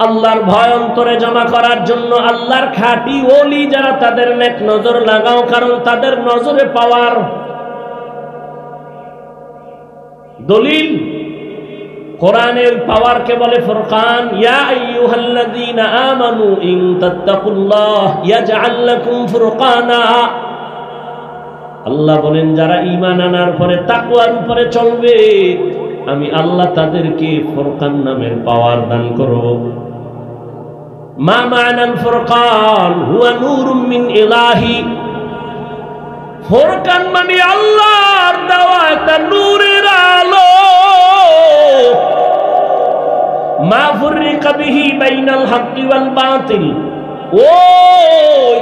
আল্লাহর ভয় অন্তরে জমা করার জন্য আল্লাহর খাঁটি ওলি যারা তাদের নেক নজর লাগাও, কারণ তাদের নজরে পাওয়ার দলিল কোরআনে ওই পাওয়ারকে বলে ফুরকান। ইয়া আইয়ুহাল্লাযীনা আমানু ইন তাত্তাকুল্লাহ ইয়াজআল লাকুম ফুরকানা। আল্লাহ বলেন যারা ঈমান আনার পরে তাকওয়ার উপরে চলবে আমি আল্লাহ তাদেরকে ফুরকান নামের পাওয়ার দান করব। মা মানাল ফুরকান হুয়া নূরুম মিন ইলাহি। ফুরকান মানে আল্লাহর দেওয়া একটা নূরের আলো। মা ফুররিকা বিহি বাইনাল হাক্কি ওয়াল বাতিল। ওই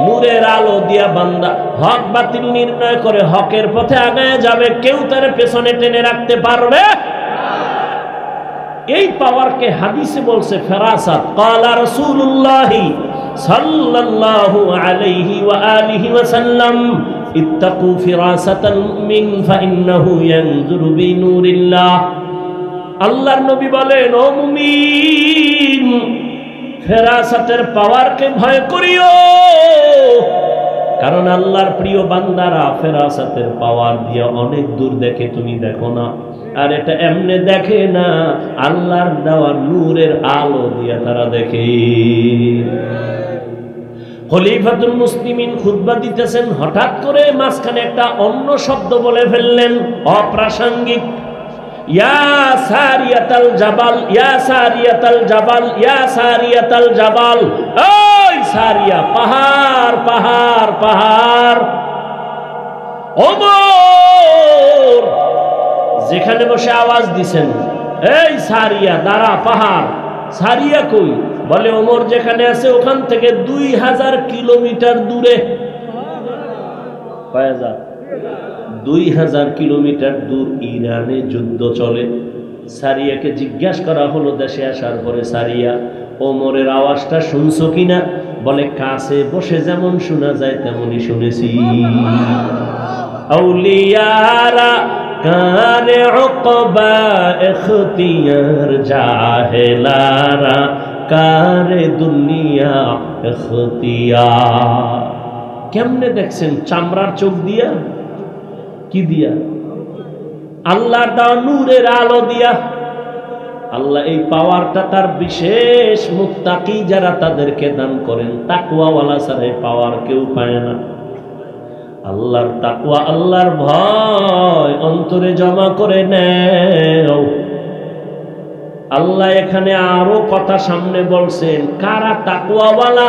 নূরের আলো দিয়া বান্দা হক বাতিল নির্ণয় করে হকের পথে আগায় যাবে, কেউ তার পেছনে টেনে রাখতে পারবে। এই পাওয়ারকে হাদিসে বলছে ফেরাসাত। ক্বালা রাসূলুল্লাহ সাল্লাল্লাহু আলাইহি ওয়া আলিহি ওয়াসাল্লাম ইত্তাকু ফিরাসাতাল মুমিন ফাইন্নাহু ইয়ানজুরু বিনূরিল্লাহ। আল্লাহর নবী বলেন, ও মুমিন, ফেরাসাতের পাওয়ারকে ভয় করিও, কারণ আল্লাহর প্রিয় বান্দারা ফেরাসাতের পাওয়ার দিয়ে অনেক দূর দেখে, তুমি দেখো না। আর এটা এমনি দেখে না, আল্লাহর দেওয়া নূরের আলো দিয়ে তারা দেখে। খলিফাতুল মুসলিমিন খুতবা দিতেছেন, হঠাৎ করে মাঝখানে একটা অন্য শব্দ বলে ফেললেন, অপ্রাসঙ্গিক। ইয়া সারিয়াতাল জাবাল, ইয়া সারিয়াতাল জাবাল, ইয়া সারিয়াতাল জাবাল। ওই সারিয়া, পাহাড় পাহাড় পাহাড়। ওমর যেখানে বসে আওয়াজ দিছেন, এই সারিয়া দাঁড়া, পাহাড়। সারিয়া কই? বলে ওমর যেখানে আছে ওখান থেকে 2000 কিলোমিটার দূরে। 2000 কিলোমিটার দূর ইরানে যুদ্ধ চলে। সারিয়াকে জিজ্ঞাসা করা হলো দেশে আসার পরে, সারিয়া ওমরের আওয়াজটা শুনছো কিনা? বলে কাছে বসে যেমন শোনা যায় তেমনই শুনেছি। আউলিয়ারা কারে উকবা ইখতিয়ার, জাহেলারা কারে দুনিয়া ইখতিয়ার। কেমনে দেখছেন? চামড়ার চোখ দিয়া। কি দিয়া? আল্লাহর দেওয়া নূরের আলো দিয়া। আল্লাহ এই পাওয়ারটা তার বিশেষ মুত্তাকি যারা তাদেরকে দান করেন। তাকওয়াওয়ালা ছাড়া এই পাওয়ার কেউ পায় না। আল্লাহর তাকওয়া, আল্লাহর ভয় অন্তরে জমা করে নেও। আল্লাহ এখানে আরো কথা সামনে বলছেন, কারা তাকওয়াওয়ালা।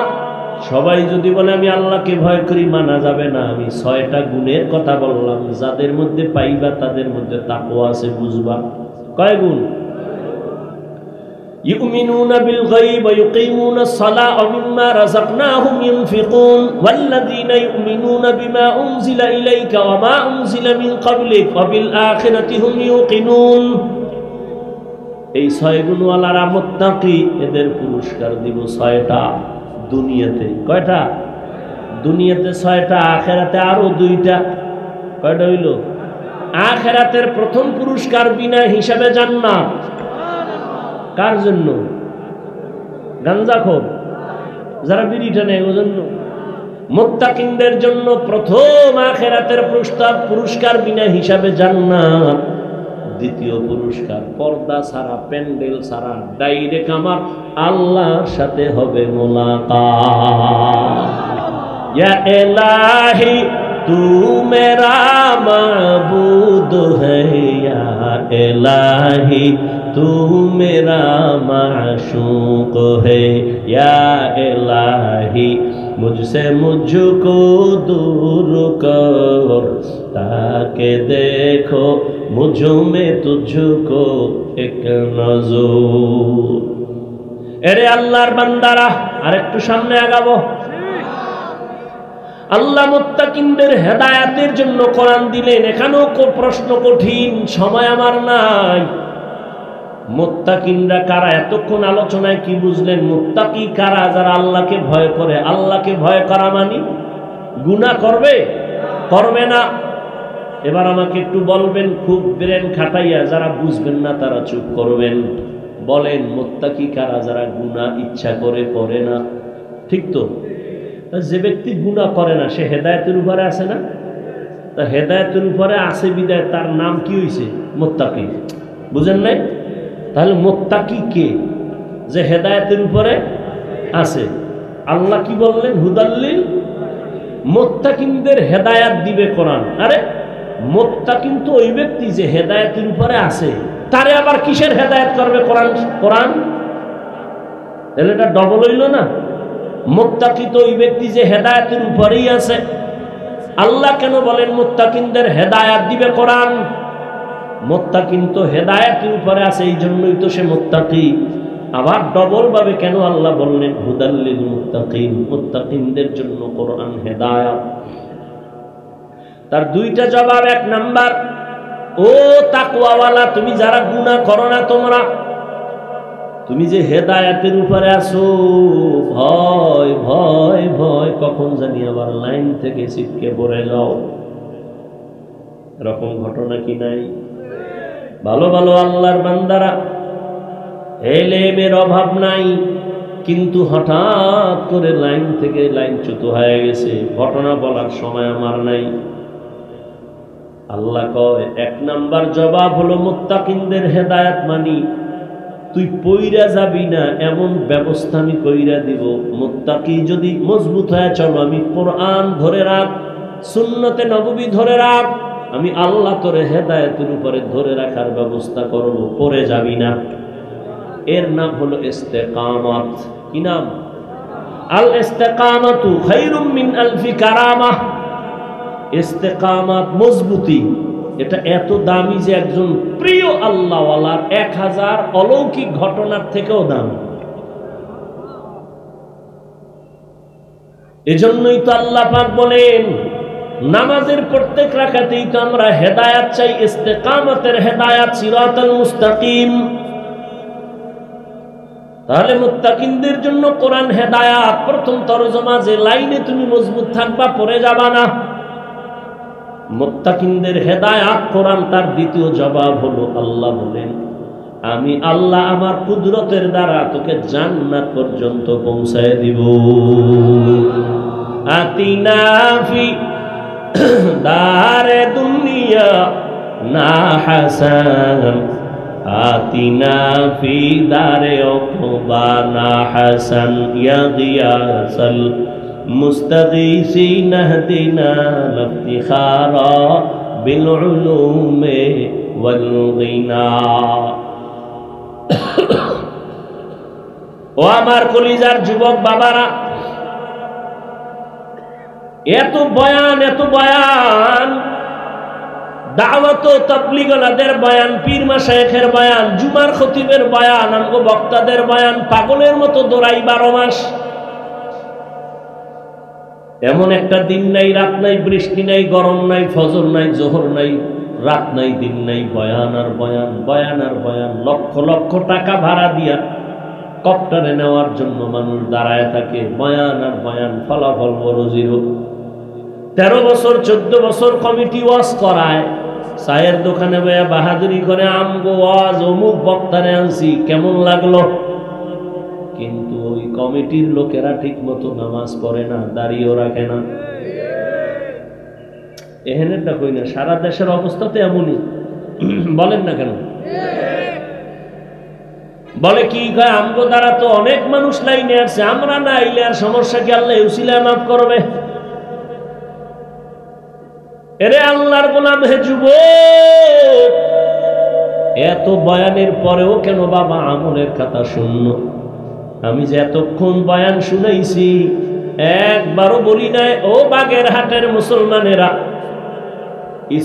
সবাই যদি বলে আমি আল্লাহকে ভয় করি, মানা যাবে না। আমি 6টা গুণের কথা বললাম, যাদের মধ্যে পাইবা তাদের মধ্যে তাকওয়া আছে, বুঝবা। কয় গুণ? ইউমিনুনা বিল গায়ব ওয়া ইউকিমুনাস সালাহ ওয়া মিম্মা রাযাকনাহুম ইউনফিকুন ওয়াল্লাযীনা ইউমিনুনা বিমা উনজিলা ইলাইকা ওয়া মা উনজিলা মিন ক্বাবলিক ওয়া বিল আখিরাতি হুম ইউকিনুন। এই 6 গুণওয়ালারা মুত্তাকি, এদের পুরস্কার দিব 6টা দুনিয়াতে। কয়টা? দুনিয়াতে 6টা, আখিরাতে আরো 2টা। কয়টা হইল? আখিরাতের প্রথম পুরস্কার বিনা হিসাবে জান্নাত। কার জন্য? গাঞ্জাখোর যারা বিড়ি টানে ওর জন্য। মুত্তাকিনদের জন্য প্রথম আখিরাতের পুরস্কার বিনা হিসাবে জান্নাত। দ্বিতীয় পুরস্কার পর্দা ছাড়া, প্যান্ডেল ছাড়া, ডাইরেক্ট আমার আল্লাহর সাথে হবে মুলাকাত। ইয়া ইলাহি তু মেরা মাবুদ হ্যায়, ইয়া ইলাহি তু মেরা মাশূক হ্যায়, ইয়া ইলাহি मुझसे मुझको दूर कर, ताके देखो मुझ में तुझको एक नजर। এরে আল্লাহর বান্দারা, আর একটু সামনে আগাবো। আল্লাহ মুত্তাকিনদের হেদায়েতের জন্য কোরআন দিলেন। এখানেও প্রশ্ন কঠিন, সময় আমার নাই। মুত্তাকিনরা কারা? এতক্ষণ আলোচনায় কি বুঝলেন? মুত্তাকি কারা? যারা আল্লাহকে ভয় করে। আল্লাহকে ভয় করা মানে গুনাহ করবে? করবে না। এবার আমাকে একটু বলবেন, খুব ব্রেন খাটাইয়া, যারা বুঝবেন না তারা চুপ করবেন। বলেন মুত্তাকি কারা? যারা গুনাহ ইচ্ছা করে করে না, ঠিক তো? যে ব্যক্তি গুনাহ করে না সে হেদায়েতের উপরে আছে না? তা হেদায়েতের উপরে আছে বিদায় তার নাম কি হইছে? মুত্তাকি। বুঝেন নাই? তাহলে মুত্তাকি কে? যে হেদায়েতের উপরে আছে। আল্লাহ কি বললেন? হুদাল্লিল মুত্তাকিনদের হেদায়েত দিবে কোরআন। আরে মুত্তাকিন তো ওই ব্যক্তি যে হেদায়েতের উপরে আছে, তারে আবার কিসের হেদায়েত করবে কোরআন? কোরআন তাহলে এটা ডবল হইল না? মুত্তাকি তো ওই ব্যক্তি যে হেদায়েতের উপরেই আছে। আল্লাহ কেন বলেন মুত্তাকিনদের হেদায়েত দিবে কোরআন? মুত্তাকিন তো হেদায়েতের উপরে আছে, এই জন্যই তো সে মুত্তাকি। আবার ডবল ভাবে কেন আল্লাহ বললেন হুদাল্লিল মুত্তাকিন? মুত্তাকিনদের জন্য কোরআন হেদায়েত। তার দুইটা জবাব। এক নাম্বার, ও তাকওয়াওয়ালা, তুমি যারা গুনাহ করো না, তুমি যে হেদায়েতের উপরে আছো, ভয় ভয় ভয় কখন জানি আবার লাইন থেকে ছিটকে পড়ে যাও। এরকম ঘটনা কি নাই? ভালো ভালো আল্লাহর বান্দারা, এলেমের অভাব নাই, কিন্তু হঠাৎ করে লাইন থেকে লাইনচ্যুত হয়ে গেছে। ঘটনা বলার সময় আমার নাই। আল্লাহ কয় এক নাম্বার জবাব হলো মুত্তাকিনদের হেদায়েত মানি, তুই পইরা যাবি না এমন ব্যবস্থা আমি কইরা দিব। মুত্তাকি যদি মজবুত হয়ে চলো, আমি কোরআন ধরে রাখ, সুন্নতে নববী ধরে রাখ, আমি আল্লাহ তোরে হেদায়েতের উপরে ধরে রাখার ব্যবস্থা করব, পড়ে যাবি না। এর নাম হলো ইস্তেকামত। কি নাম? আল ইস্তেকামাতু খায়রুম মিন আলফি কারামাহ। ইস্তেকামত মজবুতি, এটা এত দামি যে একজন প্রিয় আল্লাহওয়ালার 1000 অলৌকিক ঘটনার থেকেও দামি। এজন্যই তো আল্লাহ পাক বলেন নামাজের প্রত্যেক রাকাতেই তো আমরা হেদায়েত চাই, ইস্তেকামতের হেদায়েত, সিরাতাল মুস্তাকিম। তাহলে মুত্তাকিনদের জন্য কোরআন হেদায়েত। প্রথম তরজমা, যে লাইনে তুমি মজবুত থাকবা, পড়ে যাবা না। মুত্তাকিনদের হেদায়েত কোরআন। তার দ্বিতীয় জবাব হলো আল্লাহ বলেন আমি আল্লাহ আমার কুদরতের দ্বারা তোকে জান্নাত পর্যন্ত পৌঁছায় দিব। আতিনা ফি দারে দুনিয়া না হাসান, আতিনা ফি দারে উকবা না হাসান, ইয়া গিয়াসাল মুস্তাগীসিন ইহদিনা লিফতিখারা বিল উলুমি ওয়াল গিনা। ও আমার কলিজার যুবক বাবারা, এত বয়ান, এত বয়ান, দাওয়াত ও তাবলীগওয়ালাদের বয়ান, পীর মাশায়েখের বয়ান, জুমার খতিবের বয়ান, আমগো বক্তাদের বয়ান, পাগলের মতো দৌড়াই 12 মাস। এমন একটা দিন নাই, রাত নাই, বৃষ্টি নাই, গরম নাই, ফজর নাই, জোহর নাই, রাত নাই, দিন নাই, বয়ান আর বয়ান, বয়ান আর বয়ান। লক্ষ লক্ষ টাকা ভাড়া দিয়া কপ্টারে নেওয়ার জন্য মানুষ দাঁড়ায় থাকে, বয়ান আর বয়ান, ফলাফল বড় জিরো। 13 বছর 14 বছর কমিটি ওয়াজ করায়, চায়ের দোকানে বয়া বাহাদুরি করে, আমগো ওয়াজ অমুক বক্তারে আনছি, কেমন লাগলো? কিন্তু ওই কমিটির লোকেরা ঠিক মতো নামাজ পড়ে না, দাঁড়িয়েও রাখে না। এহেনেরটা কই না, সারা দেশের অবস্থা তো এমনই। বলেন না কেন? বলে কি কয়, আমগো দ্বারা তো অনেক মানুষ লাইনে আসছে, আমরা না আইলে আর সমস্যা কি? আল্লাহ উসিলা মাফ করবে। এরে আল্লাহর গোলাম হে যুবক, এত বয়ানের পরেও কেন বাবা আমলের কথা শূন্য? আমি যে এতক্ষণ বয়ান শুনাইছি, একবারও বলি নাই ও বাগেরহাটের মুসলমানেরা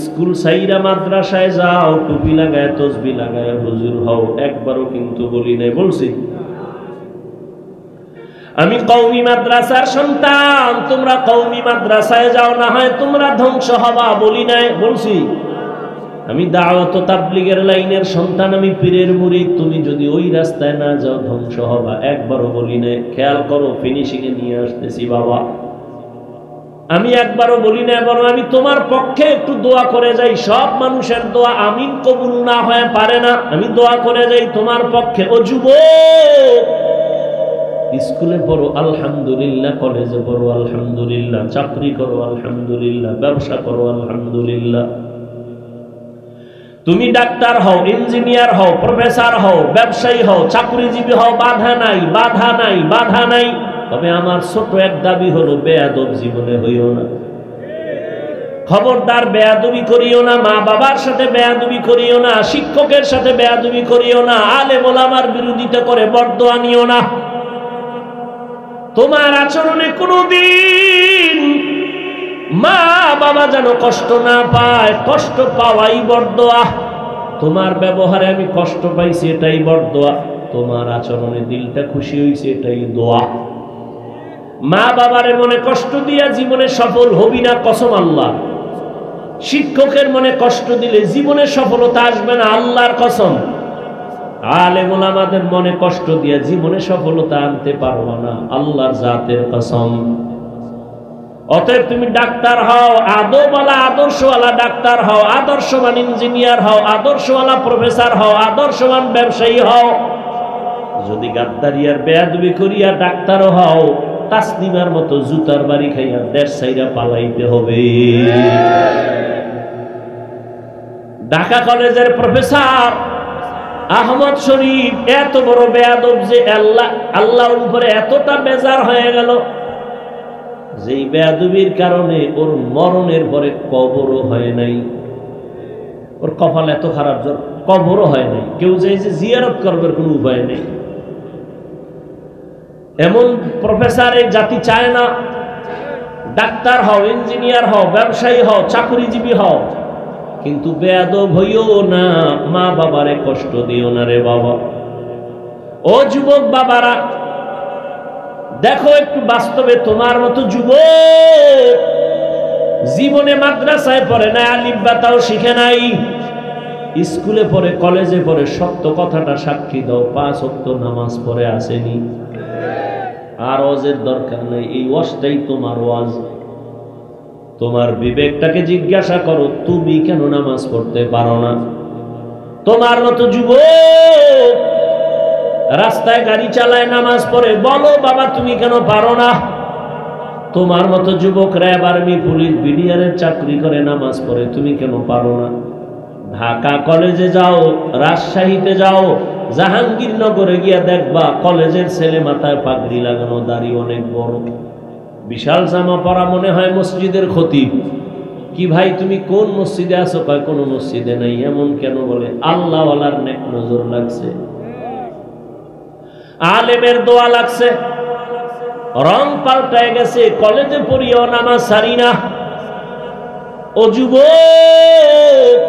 স্কুল সাইরা মাদ্রাসায় যাও, টুপি লাগায় তসবি লাগায় হুজুর হও, একবারও কিন্তু বলি নাই। বলছি আমি কওমি মাদ্রাসার সন্তান, তোমরা কওমি মাদ্রাসায় যাও, না হয় তোমরা ধ্বংস হবা, বলি নাই? বলছি আমি দাওয়াত ও তাবলীগের লাইনের সন্তান, আমি পীরের মুরিদ, তুমি যদি ওই রাস্তায় না যাও ধ্বংস হবা, একবারও বলি নাই। খেয়াল করো, ফিনিশিং এ নিয়ে আসতেছি বাবা। আমি একবারও বলি না, বরং আমি তোমার পক্ষে একটু দোয়া করে যাই। সব মানুষের দোয়া আমিন কবুল না হয়ে পারে না, আমি দোয়া করে যাই তোমার পক্ষে। ও যুবক, স্কুলে পড়ো আলহামদুলিল্লাহ, কলেজে পড়ো আলহামদুলিল্লাহ, চাকরি করো আলহামদুলিল্লাহ, ব্যবসা করো আলহামদুলিল্লাহ। তুমি ডাক্তার হও, ইঞ্জিনিয়ার হও, প্রফেসর হও, ব্যবসায়ী হও, চাকরিজীবী হও, বাধা নাই, বাধা নাই, বাধা নাই। তবে আমার ছোট এক দাবি হলো, বেয়াদব জীবনে হইও না। খবরদার বেয়াদবি করিও না, মা বাবার সাথে বেয়াদবি করিও না, শিক্ষকের সাথে বেয়াদবি করিও না, আলেম ওলামার বিরোধিতা করে বরদোয়া নিও না। তোমার আচরণে কোনোদিন মা বাবা যেন কষ্ট না পায়, কষ্ট পাওয়াই বরদোয়া। তোমার ব্যবহারে আমি কষ্ট পাইছি, এটাই বরদোয়া। তোমার আচরণে দিলটা খুশি হইছে, এটাই দোয়া। মা বাবারে মনে কষ্ট দিয়া জীবনে সফল হবি না, কসম আল্লাহ। শিক্ষকের মনে কষ্ট দিলে জীবনে সফলতা আসবে না, আল্লাহর কসম। আলেম ওলামাদের মনে কষ্ট দিয়া জীবনে সফলতা আনতে পারবো না, আল্লাহর জাতের কসম। অতএব তুমি ডাক্তার হও, আদবওয়ালা আদর্শওয়ালা ডাক্তার হও, আদর্শবান ইঞ্জিনিয়ার হও, আদর্শওয়ালা প্রফেসর হও, আদর্শবান ব্যবসায়ী হও। যদি গাদ্দারি আর বেয়াদবি করিয়া ডাক্তারও হও, তাসলিমার মতো জুতার বাড়ি খাইয়া দেশ ছাইরা পালাইতে হবে। ঢাকা কলেজের প্রফেসর আহমদ শরীফ এত বড় বেয়াদব যে আল্লাহর উপরে এতটা বেজার হয়ে গেল, যেই বেয়াদবির কারণে ওর মরণের পরে কবরও হয় নাই। ওর কপাল এত খারাপ, কবরও হয় নাই। কেউ যে জিয়ারত করবার কোনো উপায় নেই। এমন প্রফেসর এই জাতি চায় না। ডাক্তার হও, ইঞ্জিনিয়ার হও, ব্যবসায়ী হও, চাকরিজীবী হও, কিন্তু বেয়াদব হইও না, মা বাবারে কষ্ট দিও না রে বাবা। ও যুবক বাবারা, দেখো একটু বাস্তবে, তোমার মতো যুবক জীবনে মাদ্রাসায় পড়ে না, আলিফ বা তাও শিখে নাই, স্কুলে পড়ে, কলেজে পড়ে, সত্য কথাটা সাক্ষী দাও, 5 ওয়াক্ত নামাজ পড়ে আসেনি। আর ওয়াজের দরকার নেই, এই ওয়াজটাই তোমার ওয়াজ। তোমার বিবেকটাকে জিজ্ঞাসা করো, তুমি কেন নামাজ পড়তে পারো না? তোমার মতো যুবক রাস্তায় গাড়ি চালায়, নামাজ পড়ে, বলো বাবা তুমি কেন পারো না? তোমার মতো যুবক র্যাব, আর্মি, পুলিশ, বিডিআরের চাকরি করে, নামাজ পড়ে, তুমি কেন পারো না? ঢাকা কলেজে যাও, রাজশাহীতে যাও, জাহাঙ্গীরনগরে গিয়া দেখবা কলেজের ছেলে মাথায় পাগড়ি লাগানো, দাড়ি অনেক বড়, বিশাল জামা পরা, মনে হয় মসজিদের খতিব। কি ভাই তুমি কোন মসজিদে আছো? কয় কোন মসজিদে নাই। এমন কেন? বলে আল্লাহওয়ালার নেক নজর লাগছে, আলেমের দোয়া লাগছে, রং পাল্টায় গেছে, কলেজে পড়িও নামাজ সারি না। ও যুবক,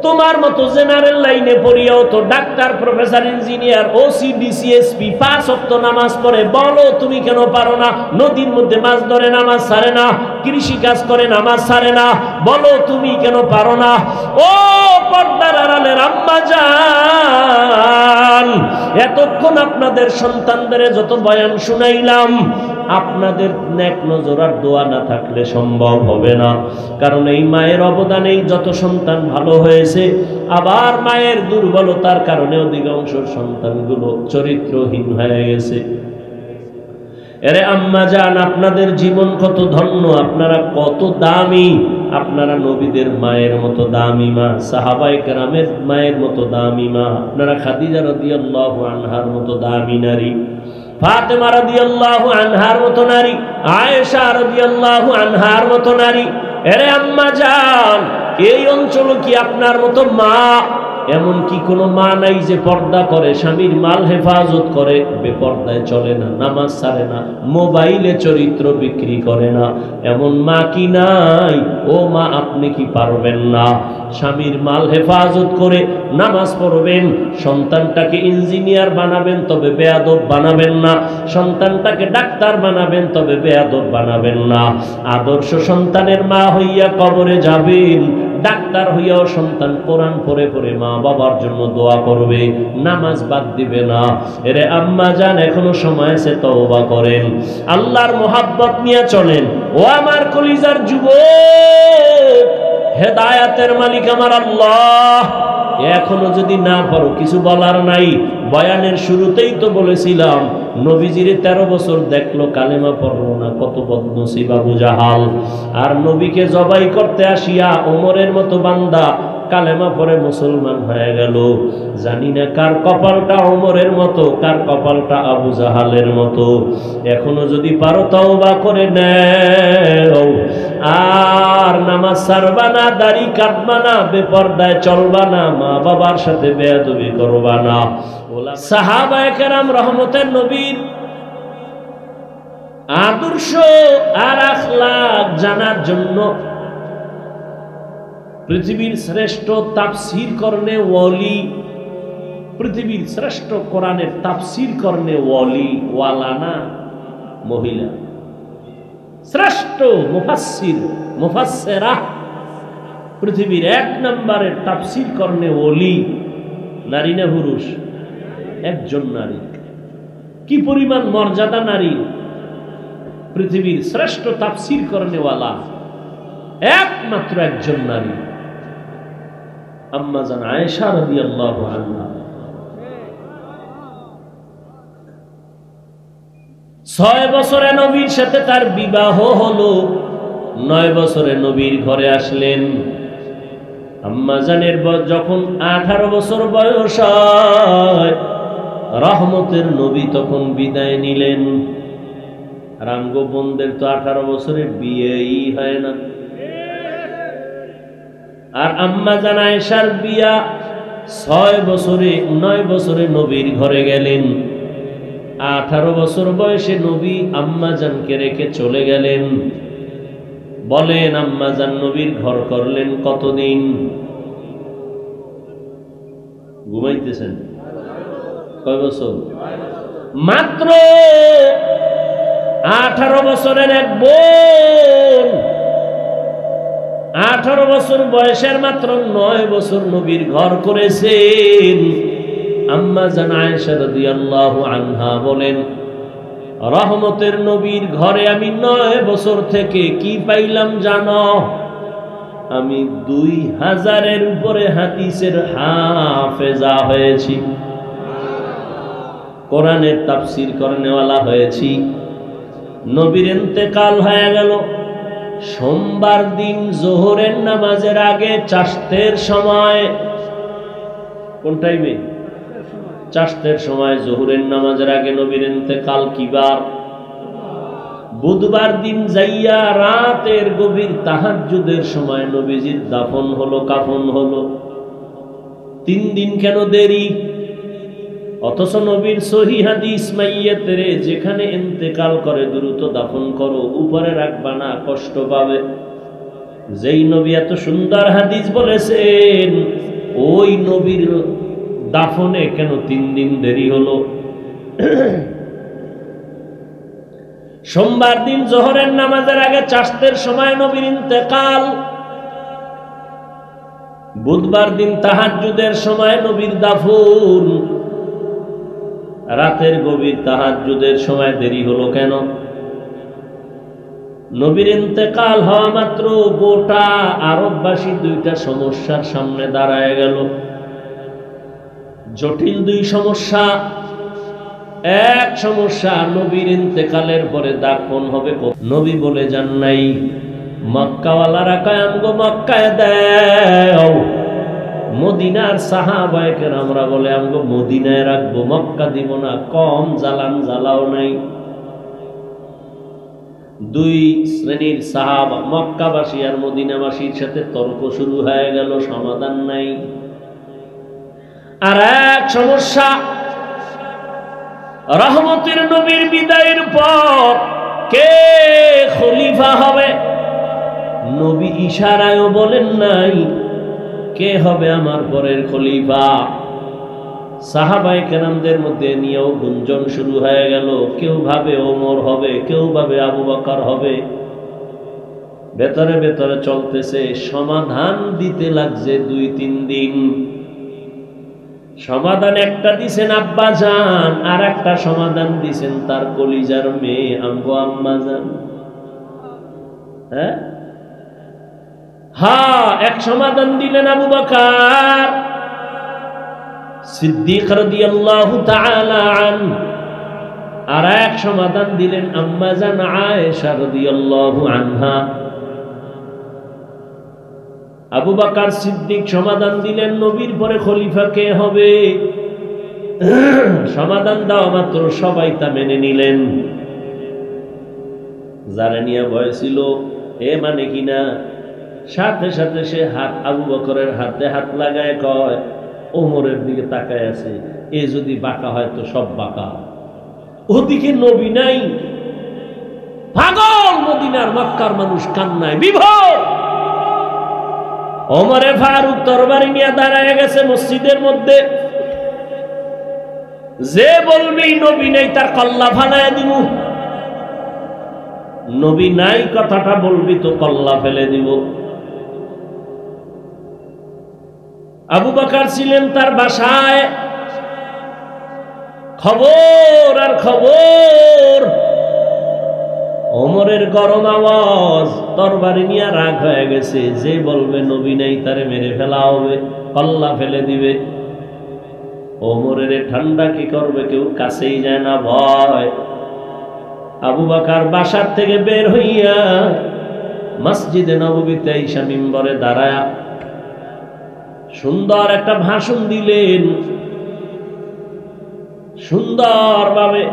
তোমার মতো জেনারেল লাইনে পড়িয়াও তো doctor, professor, engineer, OC, DC, SP 5 ওয়াক্ত নামাজ পড়ে, বলো তুমি কেন পারো না? নদীর মধ্যে মাছ ধরে, নামাজ ছাড়ে না, কৃষি কাজ করে, নামাজ ছাড়ে না, বলো তুমি কেন পারো না? ও পর্দার আড়ালের আম্মা জান, এতক্ষণ আপনাদের সন্তানদের যত বয়ান শুনাইলাম, আপনাদের নেক নজর আর দোয়া না থাকলে সম্ভব হবে না। কারণ এই মায়ের অবদানেই যত সন্তান ভালো হয়েছে, আবার মায়ের দুর্বলতার কারণে অধিকাংশ সন্তানগুলো চরিত্রহীন হয়ে গেছে। এরে আম্মা জান, আপনাদের জীবন কত ধন্য, আপনারা কত দামি। আপনারা নবীদের মায়ের মতো দামি মা, সাহাবায়ে কেরামের মায়ের মতো দামি মা, আপনারা খাদিজা রাদিয়াল্লাহু আনহার মতো দামি নারী, ফাতেমা রাদিয়াল্লাহু আনহার মতো নারী, আয়েশা রাদিয়াল্লাহু আনহার মতো নারী। এরে আম্মা জান, এই অঞ্চল কি আপনার মতো মা? এমন কি কোনো মা নাই যে পর্দা করে, স্বামীর মাল হেফাজত করে, বেপর্দায় চলে না, নামাজ ছাড়ে না, মোবাইলে চরিত্র বিক্রি করে না? এমন মা কি নাই? ও মা, আপনি কি পারবেন না? স্বামীর মাল হেফাজত করে নামাজ পড়বেন, সন্তানটাকে ইঞ্জিনিয়ার বানাবেন, তবে বেয়াদব বানাবেন না। সন্তানটাকে ডাক্তার বানাবেন, তবে বেয়াদব বানাবেন না। আদর্শ সন্তানের মা হইয়া কবরে যাবেন, ডাক্তার হইয়াও সন্তান কোরআন পড়ে পড়ে মা বাবার জন্য দোয়া করবে, নামাজ বাদ দিবে না। এরে আম্মা জান, এখনো সময় আছে, তওবা করেন, আল্লাহর মোহাব্বত নিয়ে চলেন। ও আমার কলিজার যুবক, হেদায়াতের মালিক আমার আল্লাহ। এখনো যদি না পারো, কিছু বলার নাই। বয়ানের শুরুতেই তো বলেছিলাম, নবীজিরে 13 বছর দেখলো, কালেমা পড়লো না, কত বদনসিব আবু জাহাল। আর নবীকে জবাই করতে আসিয়া ওমরের মতো বান্দা কালেমা পড়ে মুসলমান হয়ে গেল। জানি না কার কপালটা ওমরের মতো, কার কপালটা আবু জাহালের মতো। এখনো যদি পারো তওবা করে নাও, আর নামাজ ছাড়বা না, দাড়ি কাটবা না, বেপরদায় চলবা না, মা বাবার সাথে বেয়াদবি করবা না। সাহাবায়ে কেরাম রহমতের নবীর আদর্শ আর আখলাক জানার জন্য পৃথিবীর শ্রেষ্ঠ তাফসীর করনে ওয়ালি, পৃথিবীর শ্রেষ্ঠ কোরআনের তাফসীর করনে ওয়ালি, ওয়ালানা মহিলা, শ্রেষ্ঠ মুফাসসির মুফাসসিরা, পৃথিবীর 1 নম্বরের তাফসীর করনে ওলি, নারী না পুরুষ? একজন নারী। কি পরিমাণ মর্যাদা নারী! পৃথিবীর শ্রেষ্ঠ তাফসীর করনেওয়ালা একমাত্র একজন নারী, আম্মা জান আয়েশা রাদিয়াল্লাহু আনহা। 6 বছরে নবীর সাথে তার বিবাহ হলো, 9 বছরে নবীর ঘরে আসলেন। আম্মা জানের যখন 18 বছর বয়স হয়, রহমতের নবী তখন বিদায় নিলেন। রাঙ্গ বোনদের তো 18 বছরে বিয়েই হয় না। আর আম্মা জান আয়েশার বিয়া 6 বছরে, 9 বছরে নবীর ঘরে গেলেন। 18 বছর বয়সে নবী আম্মা জানকে রেখে চলে গেলেন। বলেন, আম্মা জান নবীর ঘর করলেন কতদিন? ঘুমাইতেছেন? কয় বছর? মাত্র 18 বছরের এক বোন, 18 বছর বয়সের মাত্র 9 বছর নবীর ঘর করেছেন। আম্মা জান আয়েশা রাদিয়াল্লাহু আনহা বলেন, রহমতের নবীর ঘরে আমি 9 বছর থেকে কি পাইলাম জানো? আমি 2000-এর উপরে হাদিসের হাফেজা হয়েছি, কোরআনের তাফসীর করনেওয়ালা হয়েছি। নবীর ইন্তেকাল হয়ে গেল সোমবার দিন জোহরের নামাজের আগে, চাষতের সময়। কোন টাইমে? চাষতের সময়, জোহরের নামাজের আগে নবীর ইন্তেকাল কি বার? বুধবার দিন যাইয়া রাতের গভীর তাহাজ্জুদের সময় নবীজির দাফন হলো, কাফন হলো। 3 দিন কেন দেরি? অথচ নবীর সহিহ হাদিস, মাইয়াতের যেখানে ইন্তেকাল করে দ্রুত দাফন করো, উপরে রাখবা না, কষ্ট পাবে। যেই নবী এত সুন্দর হাদিস বলেছেন, ওই নবীর দাফনে কেন 3 দিন দেরি হলো? সোমবার দিন জোহরের নামাজের আগে চাষতের সময় নবীর ইন্তেকাল, বুধবার দিন তাহাজ্জুদের সময় নবীর দাফন। রাতের গভীর তাহাজ্জুদের সময় দেরি হলো কেন? নবীর ইন্তেকাল হওয়া মাত্র গোটা আরববাসী 2টা সমস্যার সামনে দাঁড়ায় গেল। জটিল 2 সমস্যা। এক সমস্যা, নবীর ইন্তেকালের পরে দাফন হবে। নবী বলে যান নাই, মক্কাওয়ালারা কয় আমগো মক্কায় দাও। মদিনার সাহাবায়ে কেরামরা বলে আমগো মদিনায় রাখবো, মক্কা দিব না। কম জ্বালান জ্বালাও নাই। 2 শ্রেণীর সাহাবা, মক্কাবাসী আর মদিনাবাসীর সাথে তর্ক শুরু হয়ে গেল, সমাধান নাই। আর এক সমস্যা, রহমতের নবীর বিদায়ের পর কে খলিফা হবে? নবী ইশারায়ও বলেন নাই কে হবে আমার পরের খলিফা। সাহাবায়ে কেরামদের মধ্যে নিয়েও গুঞ্জন শুরু হয়ে গেল। কেউ ভাবে ওমর হবে, কেউ ভাবে আবু বকর হবে। ভেতরে ভেতরে চলতেছে, সমাধান দিতে লাগছে 2-3 দিন। সমাধান একটা দিছেন আব্বা জান, আর একটা সমাধান দিছেন তার কলিজার মেয়ে আম্মু আম্মা জান। হ্যাঁ, এক সমাধান দিলেন আবু বকর সিদ্দিক রাদিয়াল্লাহু তাআলা আনহু, আর এক সমাধান দিলেন আম্মা জান আয়েশা রাদিয়াল্লাহু আনহা। আবু বকর সিদ্দিক সমাধান দিলেন নবীর পরে খলিফা কে হবে। সমাধান দেওয়া মাত্র সবাই তা মেনে নিলেন। যারা নিয়ে ভয় ছিল এ মানে কিনা, সাথে সাথে সে হাত আবু বকরের হাতে হাত লাগায় কয়, ওমরের দিকে তাকায় আছে, এ যদি বাঁকা হয় তো সব বাঁকা। ওদিকে নবী নাই, পাগল মদিনার মক্কার মানুষ কান্নায় বিভোর। ওমরে ফারুক তরবারি নিয়ে দাঁড়ায় গেছে মসজিদের মধ্যে। যে বলবি নবী নাই তার কল্লা ফালায় দিব, নবী নাই কথাটা বলবি তো কল্লা ফেলে দিব। আবু বকর ছিলেন তার বাসায়, খবর আর খবর। ওমরের গরম আওয়াজ, তরবারি নিয়ে রাগ হয়ে গেছে। যে বলবে নবী নাই তারে মেরে ফেলা হবে, কল্লা ফেলে দিবে। ওমরের ঠান্ডা কি করবে, কেউ কাছেই যায় না, ভয়। আবু বকর বাসার থেকে বের হইয়া মসজিদে নববীতে ঈশা মিম্বরে দাঁড়ায়া সুন্দর একটা ভাষণ দিলেন, সুন্দরভাবে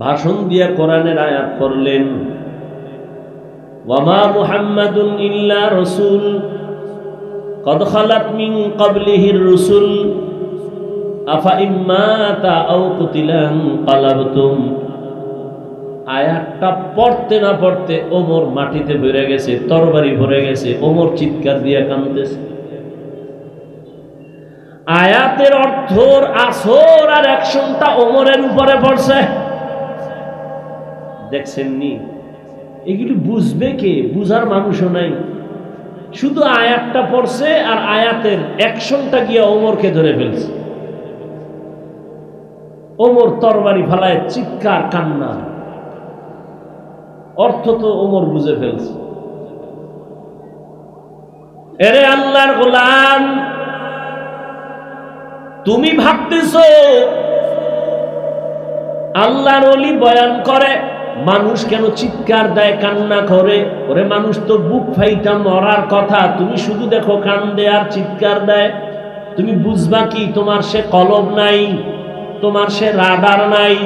ভাষণ দিয়ে কোরআনের আয়াত পড়লেন, ওয়ামা মুহাম্মাদুন ইল্লা রাসূল কদ খালাত মিন ক্বাবলিহির রাসূল আফা ইম্মাতা আও কুতিলান কালাবতুম। আয়াতটা পড়তে না পড়তে ওমর মাটিতে ভরে গেছে, তরবারি ভরে গেছে। ওমর চিৎকার দিয়ে কাঁদতেছে। আয়াতের অর্থর আসর আর অ্যাকশনটা ওমরের উপরে পড়ছে। দেখছেন নি, এগুলি বুঝবে কে? বুঝার মানুষও নাই। শুধু আয়াতটা পড়ছে আর আয়াতের অ্যাকশনটা গিয়ে ওমরকে ধরে ফেলছে। ওমর তরবারি ফালায় চিৎকার কান্না, অর্থ তো ওমর বুঝে ফেলছে। এরে আল্লাহর গোলাম, তুমি ভাবতেছো আল্লাহর ওলি বয়ান করে মানুষ কেন চিৎকার দেয়, কান্না করে? ওরে মানুষ তো বুক ফাইটা মরার কথা, তুমি শুধু দেখো কান্দে আর চিৎকার দেয়। তুমি বুঝবা কি? তোমার সে কলব নাই, তোমার সে রাডার নাই।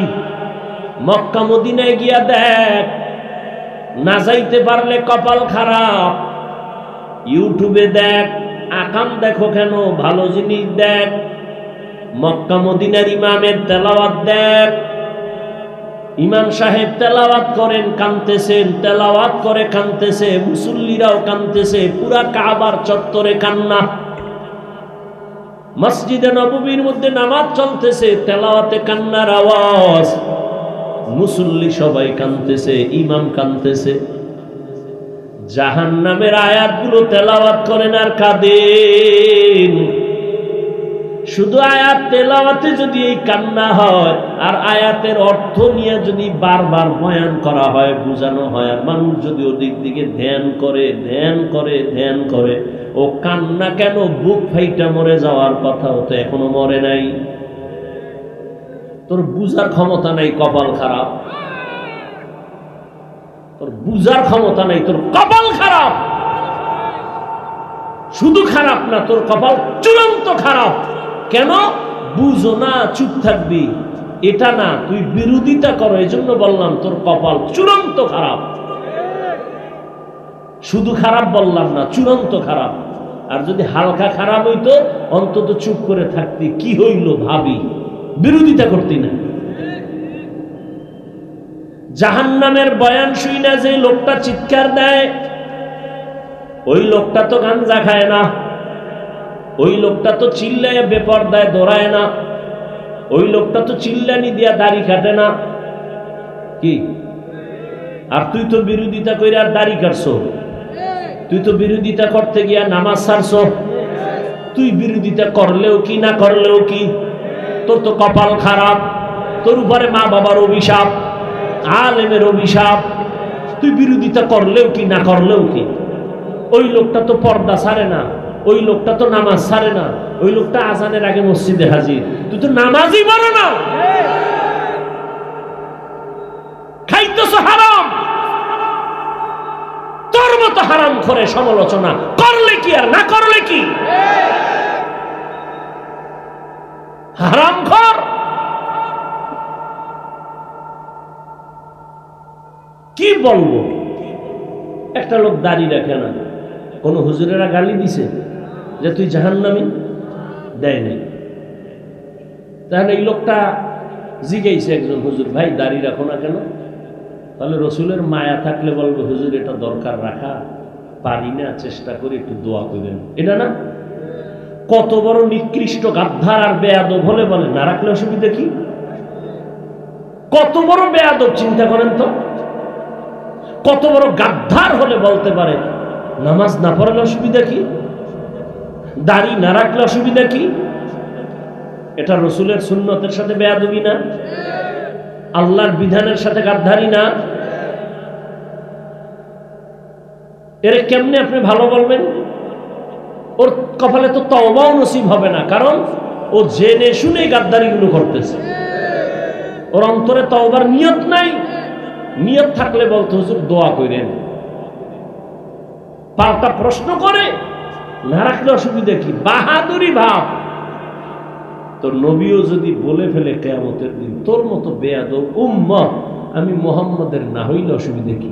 মক্কা মদিনায় গিয়া দেখ, না যাইতে পারলে কপাল খারাপ। ইউটিউবে দেখ, আকাম দেখো কেন, ভালো জিনিস দেখ। মক্কা মদিনার ইমামের তেলাওয়াত দেখ, ইমাম সাহেব তেলাওয়াত করেন কাঁদতেছেন, তেলাওয়াত করে কাঁদতেছে, মুসল্লিরাও কাঁদতেছে, পুরা কাবার চত্বরে কান্না। মসজিদে নববীর মধ্যে নামাজ চলতেছে, তেলাওয়াতে কান্নার আওয়াজ, মুসল্লি সবাই কাঁদতেছে, ইমাম কাঁদতেছে। জাহান্নামের আয়াতগুলো তেলাওয়াত করেন আর কাঁদেন। শুধু আয়াত তেলাওয়াতে যদি এই কান্না হয় আর আয়াতের অর্থ নিয়ে যদি বারবার বয়ান করা হয়, বোঝানো হয়, আর মানুষ যদি ওদিক দিকে ধ্যান করে ধ্যান করে ধ্যান করে, ও কান্না কেন, বুক ফাইটা মরে যাওয়ার কথা, ও তো এখনো মরে নাই। তোর বুঝার ক্ষমতা নাই, কপাল খারাপ। তোর বুঝার ক্ষমতা নাই, তোর কপাল খারাপ। শুধু খারাপ না, তোর কপাল চূড়ান্ত খারাপ। কেন বুঝো না, চুপ থাকবি এটা না, তুই বিরোধিতা করো। এই জন্য বললাম তোর কপাল চূড়ান্ত খারাপ। শুধু খারাপ বললাম না, চূড়ান্ত খারাপ। আর যদি হালকা খারাপ হইতো অন্তত চুপ করে থাকতি, কি হইল ভাবি, বিরোধিতা করতি না। জাহান্নামের বয়ান শুই না যে লোকটা চিৎকার দেয়, ওই লোকটা তো গাঞ্জা খায় না, ওই লোকটা তো চিল্লায় বেপরদায় দৌড়ায় না, ওই লোকটা তো চিল্লানি দিয়া দাড়ি কাটে না। কি আর তুই তো বিরোধিতা কইরা আর দাড়ি কাটছো, তুই তো বিরোধিতা করতে গিয়া নামাজ ছাড়ছো। তুই বিরোধিতা করলেও কি না করলেও কি, তোর তো কপাল খারাপ, তোর উপরে মা বাবার অভিশাপ, আলেমের অভিশাপ। তুই বিরোধিতা করলেও কি না করলেও কি। ওই লোকটা তো পর্দা ছাড়ে না, ওই লোকটা তো নামাজ ছাড়ে না, ওই লোকটা আজানের আগে মসজিদে হাজির, তুই তো নামাজই পড়ো না, খাইতেছ হারাম। তোর মতো হারাম করে সমালোচনা করলে কি আর না করলে কি, হারাম খর। কি বলবো, একটা লোক দাড়ি রাখে না, কোন হুজুরেরা গালি দিছে যে তুই জাহান্নামী? দেয় নাই। তাহলে এই লোকটা জিজ্ঞাসা একজন, হুজুর ভাই দাড়ি রাখো না কেন? তাহলে রসুলের মায়া থাকলে বলবো, হুজুর এটা দরকার রাখা, পারি না, চেষ্টা করে একটু দোয়া করেন। এটা না, কত বড় নিকৃষ্ট গাদ্দার আর বেয়াদব হলে বলে না রাখলে অসুবিধা কি? কত বড় বেয়াদব চিন্তা করেন তো, কত বড় গাদ্দার হলে বলতে পারে নামাজ না পড়লে অসুবিধা কি, দাড়ি না রাখলে অসুবিধা কি? এটা রসুলের সুন্নতের সাথে বেয়াদবি না? আল্লাহর বিধানের সাথে গাদ্দারি না? এর কেমনে আপনি ভালো বলবেন? ওর কপালে তো তওবাও নসিব হবে না, কারণ ও জেনে শুনে গাদ্দারিগুলো করতেছে। ওর অন্তরে তওবার নিয়ত নাই। নিয়ত থাকলে বলতে হুজুর দোয়া করেন। পাল্টা প্রশ্ন করে না রাখলে অসুবিধা কি, বাহাদুরি ভাব। তো নবীও যদি বলে ফেলে কিয়ামতের দিন, তোর মতো বেয়াদব উম্মত আমি মুহাম্মদের না হইলে অসুবিধা কি?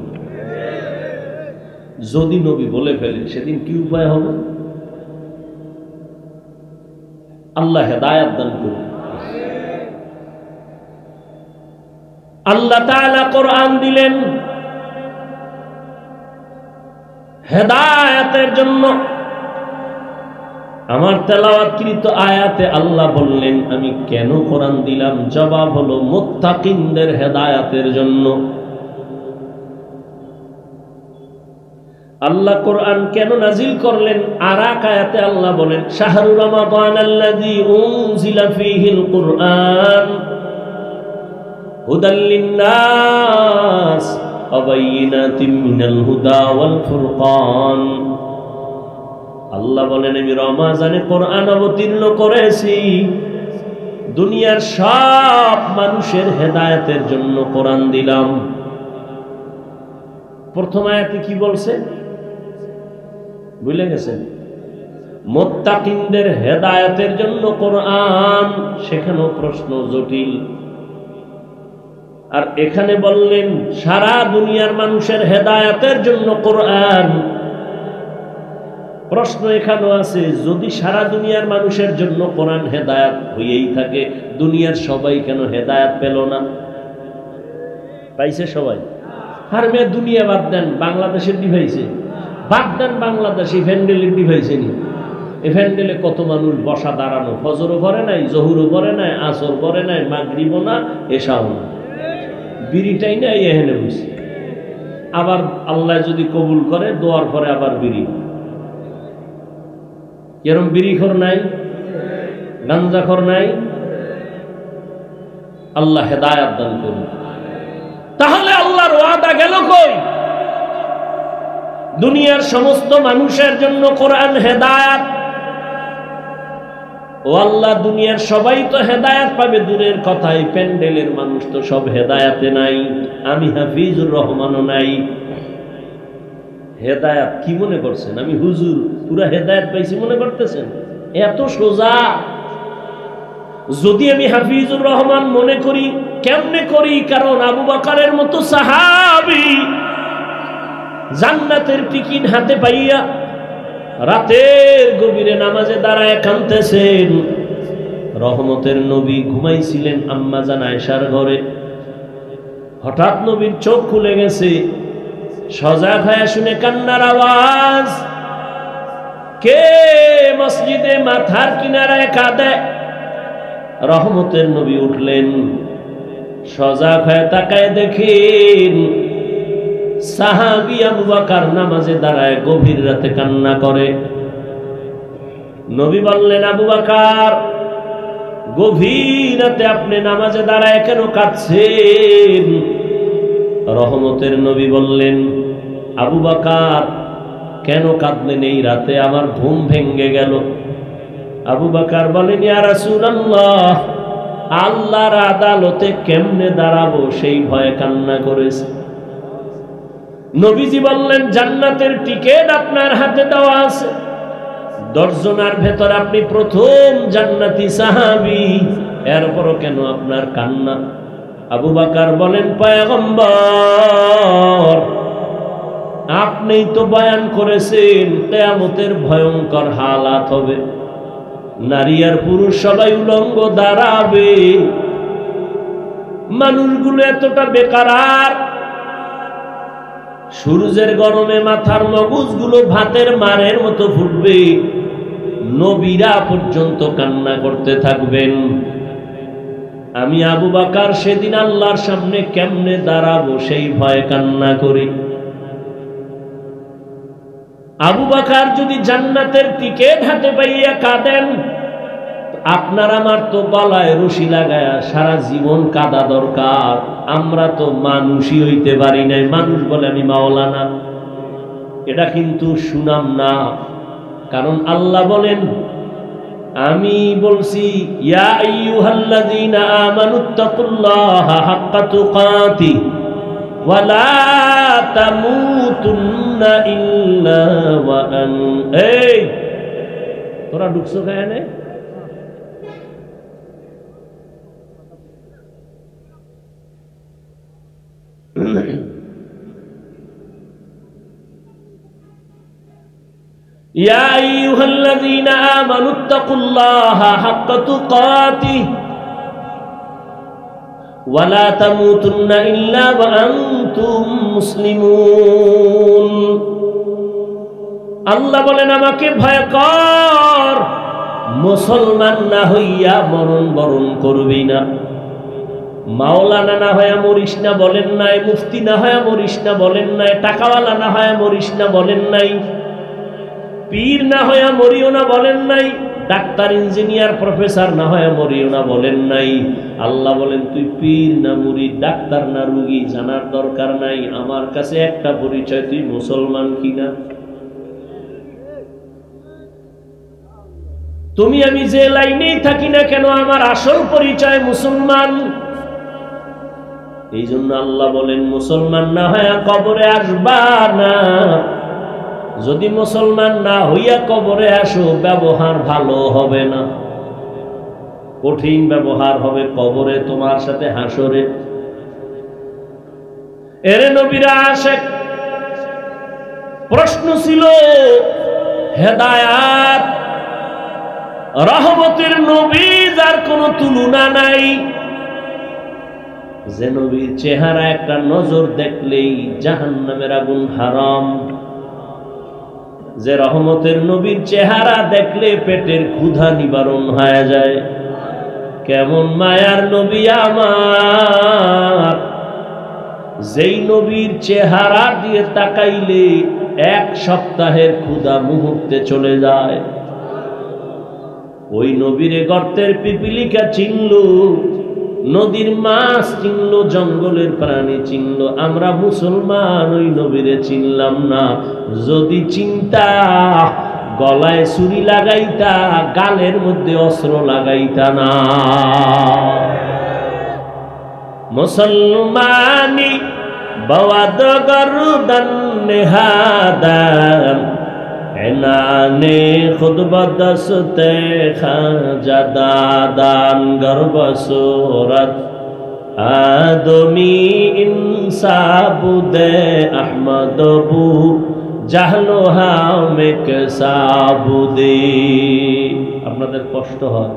যদি নবী বলে ফেলে সেদিন কি উপায় হবে? আল্লাহ হেদায়েত দান করুন। আল্লাহ তাআলা কোরআন দিলেন হেদায়েতের জন্য। আমার তেলাওয়াতকৃত আয়াতে আল্লাহ বললেন আমি কেন কোরআন দিলাম? জবাব হলো মুত্তাকিনদের হেদায়েতের জন্য। আল্লাহ কোরআন কেন নাজিল করলেন? আর এক আয়াতে আল্লাহ বলেন শাহরু রমাদানাল্লাযী উনজিলা ফীহিল কুরআন হুদাল লিন্নাস ওয়া বাইয়িনাতিম মিনাল হুদা ওয়াল ফুরকান। আল্লাহ বলেন আমি রমজানে কোরআন অবতীর্ণ করেছি দুনিয়ার সব মানুষের হেদায়েতের জন্য কোরআন দিলাম। প্রথম আয়াতে কি বলছে ভুলে গেছেন? মুত্তাকিনদের হেদায়েতের জন্য কোরআন। সেখানেও প্রশ্ন জটিল। আর এখানে বললেন সারা দুনিয়ার মানুষের হেদায়েতের জন্য কোরআন। প্রশ্ন এখানেও আছে, যদি সারা দুনিয়ার মানুষের জন্য কোরআন হেদায়েত হয়েই থাকে, দুনিয়ার সবাই কেন হেদায়েত পেল না? পাইছে সবাই? আর মেয়ে দুনিয়া বাদ দেন, বাংলাদেশের ডিভাইসে বাদ দেন, বাংলাদেশি ভ্যান্ডেলের ডিভাইসে নি। এ ভ্যান্ডেলে কত মানুষ বসা দাঁড়ানো, ফজরও পড়ে নাই, জহুরও পড়ে নাই, আসর পড়ে নাই, মাগরিবও না, এশাও না, বিড়িটাই নাই এখানে বসে। আবার আল্লাহ যদি কবুল করে দোয়ার পরে আবার বিড়ি। এরম বিড়িখোর নাই, গাঞ্জাখোর নাই। আল্লাহ হেদায়েত দান করুন। তাহলে আল্লাহর ওয়াদা গেল কই? দুনিয়ার সমস্ত মানুষের জন্য কোরআন হেদায়েত। ও আল্লাহ, দুনিয়ার সবাই তো হেদায়েত পাবে দূরের কথা, এই প্যান্ডেলের মানুষ তো সব হেদায়েতে নাই, আমি হাফিজুর রহমানও নাই। হেদায়েত কি মনে করছেন? আমি হুজুর পুরা হেদায়েত পাইছি মনে করতেছেন? এত সোজা। যদি আমি হাফিজুর রহমান মনে করি, কেমনে করি? কারণ আবু বকরের মতো সাহাবী জান্নাতের টিকিট হাতে পাইয়া রাতের গভীরে নামাজে দাঁড়ায় কাঁদতেছেন। রহমতের নবী ঘুমাইছিলেন আম্মা জান আয়েশার ঘরে। হঠাৎ নবীর চোখ খুলে গেছে, সজাগ হয়ে শুনে কান্নার আওয়াজ। কে মসজিদে মাথার কিনারায় কাঁদে? রহমতের নবী উঠলেন, সজাগ হয়ে তাকায় দেখেন সাহাবী আবু বকর নামাজে দাঁড়ায় গভীর রাতে কান্না করে। নবী বললেন, আবু বকর, গভীর রাতে আপনি নামাজে দাঁড়ায় কেন কাঁদছেন? রহমতের নবী বললেন, আবু বকর, কেন কাঁদলেন? এই রাতে আমার ঘুম ভেঙে গেল। আবু বকর বলেন, ইয়া রাসূলুল্লাহ, আল্লাহর আদালতে কেমনে দাঁড়াবো সেই ভয়ে কান্না করেছে। নবীজি বললেন, জান্নাতের টিকেট আপনার হাতে দেওয়া আছে, 10 জনের ভেতর আপনি প্রথম জান্নাতি সাহাবী, এরপরও কেন আপনার কান্না? আবু বকর বলেন, পয়গম্বর, আপনিই তো বয়ান করেছেন কিয়ামতের ভয়ঙ্কর হালাত হবে, নারী আর পুরুষ সবাই উলঙ্গ দাঁড়াবে, মানুষগুলো এতটা বেকার, সূর্যের গরমে মাথার মগজগুলো ভাতের মারের মতো ফুটবে, নবীরা পর্যন্ত কান্না করতে থাকবেন। আমি আবু বকর সেদিন আল্লাহর সামনে কেমনে দাঁড়াবো সেই ভয়ে কান্না করি। আবু বকর যদি জান্নাতের টিকেট হাতে পাইয়া কাঁদেন, আপনার আমার তো গলায় রশি লাগায়া সারা জীবন কাঁদা দরকার। আমরা তো মানুষই হইতে পারি নাই। মানুষ বলে আমি মাওলানা, এটা কিন্তু সুনাম না। কারণ আল্লাহ বলেন, আমি বলছি, ইয়া আইয়ুহাল্লাযীনা আমানুত্তাকুল্লাহা হাক্কা তুকাতিহি ওয়া লা তামুতুন্না ইল্লা ওয়া এই তোরা ঢুকছো কেন? ইয়া আইয়ুহাল্লাযীনা আমানুত্তাকুল্লাহা হাক্কা তুকাতিহি ওয়া লা তামুতুন্না ইল্লা ওয়া আনতুম মুসলিমুন। আল্লাহ বলেন, আমাকে ভয় কর, মুসলমান না হইয়া মরণ বরণ করবি না। মাওলানা না হয়ে মরিস না বলেন নাই, মুফতি না হয়ে মরিস না বলেন নাই, টাকাওয়ালা না হয়ে মরিস না বলেন নাই, পীর না হয়ে মরিও না বলেন নাই, ডাক্তার ইঞ্জিনিয়ার প্রফেসর না হয়ে মরিও না বলেন নাই। আল্লাহ বলেন, তুই পীর না মুরিদ, ডাক্তার না রোগী জানার দরকার নাই, আমার কাছে একটা পরিচয়, তুই মুসলমান কিনা। তুমি আমি যে লাইনেই থাকি না কেন, আমার আসল পরিচয় মুসলমান। এই জন্য আল্লাহ বলেন, মুসলমান না হইয়া কবরে আসবা না। যদি মুসলমান না হইয়া কবরে আসো, ব্যবহার ভালো হবে না, কঠিন ব্যবহার হবে কবরে, তোমার সাথে হাসরে। এরে নবীরা আশেক, প্রশ্ন ছিল হেদায়াত, রহমতের নবী যার কোনো তুলনা নাই, যে নবীর চেহারা একটা নজর দেখলেই জাহান্নামের আগুন হারাম, যে রহমতের নবীর চেহারা দেখলে পেটের ক্ষুধা নিবারণ হয়ে যায়। কেমন মায়ার নবী আমার, যেই নবীর চেহারা দিয়ে তাকাইলে 1 সপ্তাহের ক্ষুধা মুহূর্তে চলে যায়। ওই নবীরে গর্তের পিপিলিকা চিনল, নদীর মাছ চিনল, জঙ্গলের প্রাণী চিনল। আমরা মুসলমান ওই নবীরে চিনলাম না। যদি চিন্তা, গলায় ছুরি লাগাইতা, গালের মধ্যে অস্ত্র লাগাইতা না। মুসলমানি বওয়াদ গরদান নেহাদান, এনানে খুদ বদস্তে খাজাদাদান, গর্ব সুরত আদমি ইনসাবুদে আহমদবু জাহলো হামেক সাবুদে। আপনাদের কষ্ট হয়?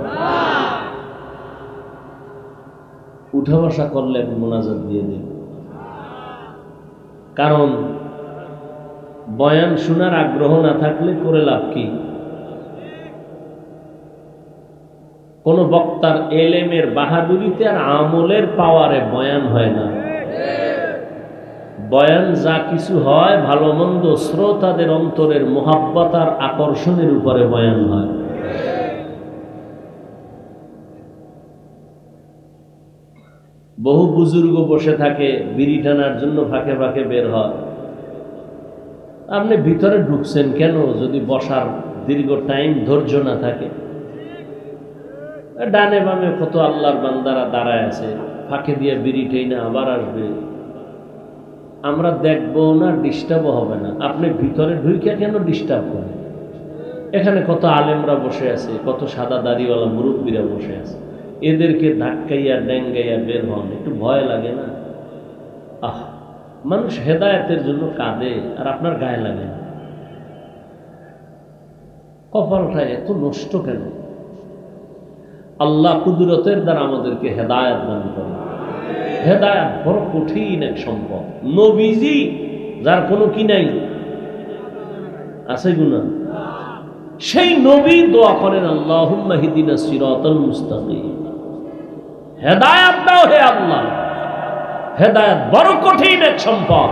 উঠা বসা করলে মোনাজাত দিয়ে দিন। কারণ বয়ান শোনার আগ্রহ না থাকলে করে লাভ কি? কোন বক্তার এলেমের বাহাদুরিতে আর আমলের পাওয়ারে বয়ান হয় না। বয়ান যা কিছু হয় ভালো মন্দ শ্রোতাদের অন্তরের মোহাব্বত আর আকর্ষণের উপরে বয়ান হয়। বহু বুজুর্গ বসে থাকে, বিড়ি টানার জন্য ফাঁকে ফাঁকে বের হয়। আপনি ভিতরে ঢুকছেন কেন যদি বসার দীর্ঘ টাইম ধৈর্য না থাকে? ডানে বামে কত আল্লাহর বান্দারা দাঁড়ায় আছে, ফাঁকে দিয়ে বিড়ি টেনে আবার আসবে, আমরা দেখবো না, ডিস্টার্বও হবে না। আপনি ভিতরে ঢুকে কেন ডিস্টার্ব করেন? এখানে কত আলেমরা বসে আছে, কত সাদা দাড়িওয়ালা মুরব্বীরা বসে আছে, এদেরকে ধাক্কাইয়া ডেঙ্গাইয়া বের হন, একটু ভয় লাগে না? আহ, মানুষ হেদায়েতের জন্য কাঁদে আর আপনার গায়ে লাগে না। কপালটা এত নষ্ট কেন? আল্লাহ কুদরতের দ্বারা আমাদেরকে হেদায়েত দান করেন। হেদায়েত বড় কঠিন এক সম্পদ। নবীজি যার কোনো কি নাই আছে গুনাহ, সেই নবী দোয়া করেন আল্লাহুম্মা হিদিনা সিরাতাল মুস্তাকিম, হেদায়েত দাও হে আল্লাহ। হেদায়েত বড় কঠিন এক সম্পদ।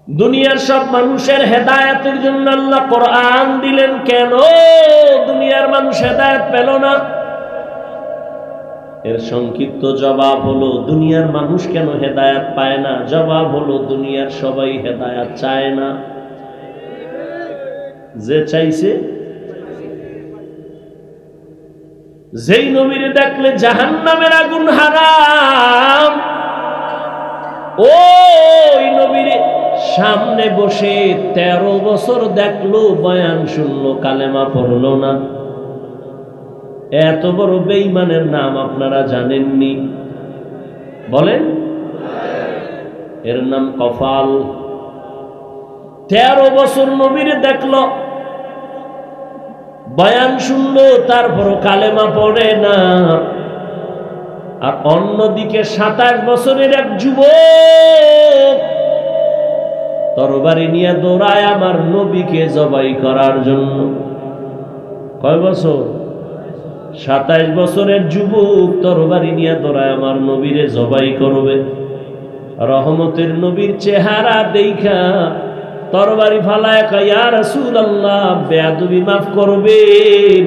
দুনিয়ার সব মানুষের হেদায়েতের জন্য আল্লাহ কোরআন দিলেন, কেন দুনিয়ার মানুষ হেদায়েত পেল না? এর সংক্ষিপ্ত জবাব হলো, দুনিয়ার মানুষ কেন হেদায়েত পায় না? জবাব হলো, দুনিয়ার সবাই হেদায়েত চায় না। যে চাইছে, যেই নবীরে দেখলে জাহান্নামের আগুন হারাম, ওই নবীরে সামনে বসে 13 বছর দেখলো, বয়ান শুনলো, কালেমা পড়লো না। এত বড় বেঈমানের নাম আপনারা জানেননি? বলেন, এর নাম কফাল। 13 বছর নবীরে দেখলো, বয়ান শুনলো, তারপরও কালেমা পড়ে না। আর অন্যদিকে 27 বছরের এক যুবক তরবারি নিয়ে দৌড়ায় আমার নবীকে জবাই করার জন্য। কয় বছর? 27 বছরের যুবক তরবারি নিয়ে দৌড়ায় আমার নবীরে জবাই করবে। রহমতের নবীর চেহারা দেখা তরবারি ফালায় কয়, ইয়া রাসূলুল্লাহ, বেয়াদবি মাফ করবেন,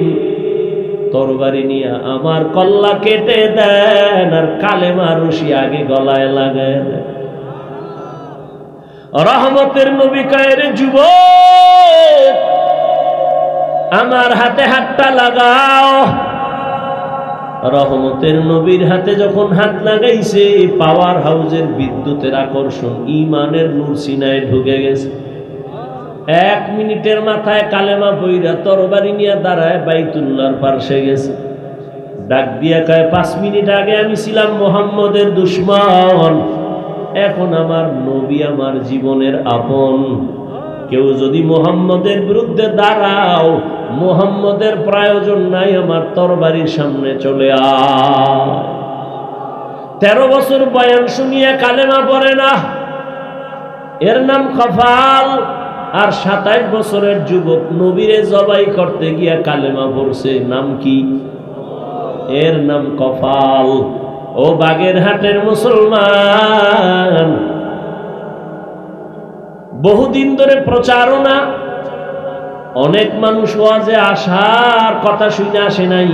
তরবারি নিয়ে আমার কল্লা কেটে দেন আর কালেমা রশি আগে গলায় লাগায় দেন। রহমতের নবী কয়, রে যুবক, আমার হাতে হাতটা লাগাও। রহমতের নবীর হাতে যখন হাত লাগাইছে, পাওয়ার হাউসের বিদ্যুতের আকর্ষণ, ঈমানের নূর সিনায় ঢুকে গেছে। 1 মিনিটের মাথায় কালেমা পইরা তরবারি নিয়ে দাঁড়ায় বাইতুল্লাহর পাশে গেছে। ডাক দিয়া কয়, 5 মিনিট আগে আমি ছিলাম মুহাম্মদের দুশমন, এখন আমার নবী আমার জীবনের আপন। কেউ যদি মুহাম্মদের বিরুদ্ধে দাঁড়াও, মুহাম্মদের প্রয়োজন নাই, আমার তরবারির সামনে চলে আয়। 13 বছর বয়ান শুনিয়ে কালেমা পড়ে না, এর নাম কফাল। আর 27 বছরের যুবক নবীরে জবাই করতে গিয়া কালেমা পড়ছে, নাম কি? এর নাম কফাল। ও বাগেরহাটের মুসলমান, বহুদিন ধরে প্রচারণা, অনেক মানুষ ওয়াজে আসার কথা শুনে আসে নাই।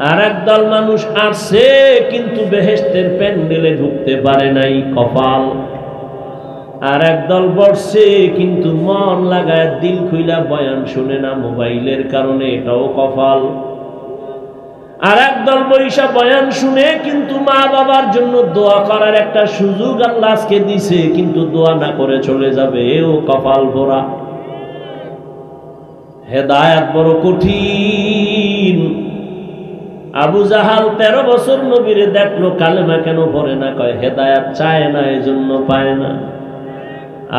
আর একদল মানুষ আসছে কিন্তু বেহেশতের প্যান্ডেলে ঢুকতে পারে নাই, কপাল। আর একদল বসছে কিন্তু মন লাগায় দিল খুইলা বয়ান শুনে না মোবাইলের কারণে, এটাও কপাল। আর একদল বৈশা বয়ান শুনে কিন্তু মা বাবার জন্য দোয়া করার একটা সুযোগ আল্লাহ আজকে দিছে, কিন্তু দোয়া না করে চলে যাবে, এও কপাল ভরা। হেদায়েত বড় কঠিন। আবু জাহাল 13 বছর নবীরে দেখলো, কালেমা কেন পড়ে না? কয় হেদায়েত চায় না, এজন্য পায় না।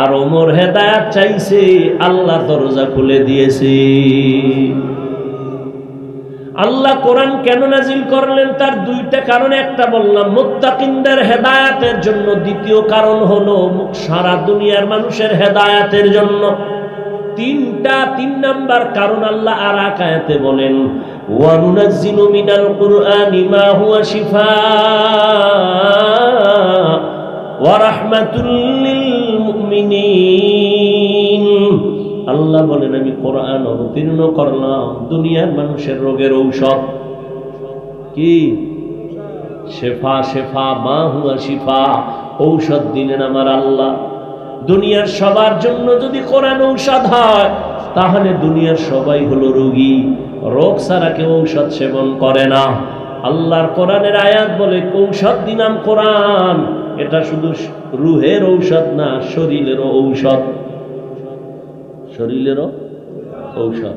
আর ওমর হেদায়েত চাইছে, আল্লাহ দরজা খুলে দিয়েছে। আল্লাহ কোরআন কেন নাজিল করলেন? তার 2টা কারণ। একটা বললাম মুত্তাকিনদের হেদায়েতের জন্য, দ্বিতীয় কারণ হলো সারা দুনিয়ার মানুষের হেদায়েতের জন্য। তিন নাম্বার কারণ আল্লাহ আর এক আয়াতে বলেন, ওয়া নুনাজ্জিলু মিনাল কুরআনি মা হুয়া শিফাআ ওয়া রাহমাতুল লিল মুমিনিন। আল্লাহ বলেন আমি কোরআন অবতীর্ণ করলাম দুনিয়ার মানুষের রোগের ঔষধ। কি? শেফা, শেফা মা হুয়া শিফা, ঔষধ দিলেন আমার আল্লাহ। দুনিয়ার সবার জন্য যদি কোরআন ঔষধ হয়, তাহলে দুনিয়ার সবাই হলো রোগী। রোগ ছাড়া কেউ ঔষধ সেবন করে না। আল্লাহর কোরআনের আয়াত বলে ঔষধ দিলাম কোরআন। এটা শুধু রুহের ঔষধ না, শরীরেরও ঔষধ। শরীরেরও ঔষধ।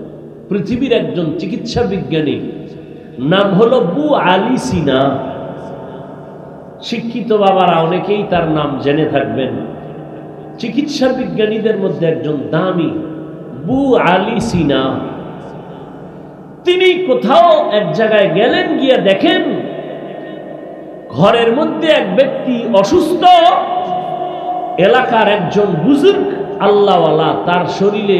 পৃথিবীর একজন চিকিৎসা বিজ্ঞানী, নাম হলো বু আলী সিনা। শিক্ষিত বাবারা অনেকেই তার নাম জেনে থাকবেন। চিকিৎসা বিজ্ঞানীদের মধ্যে একজন দামি, বু আলী সিনা। তিনি কোথাও এক জায়গায় গেলেন, গিয়ে দেখেন ঘরের মধ্যে এক ব্যক্তি অসুস্থ। এলাকার একজন বুজুর্গ আল্লাহওয়ালা তার শরীরে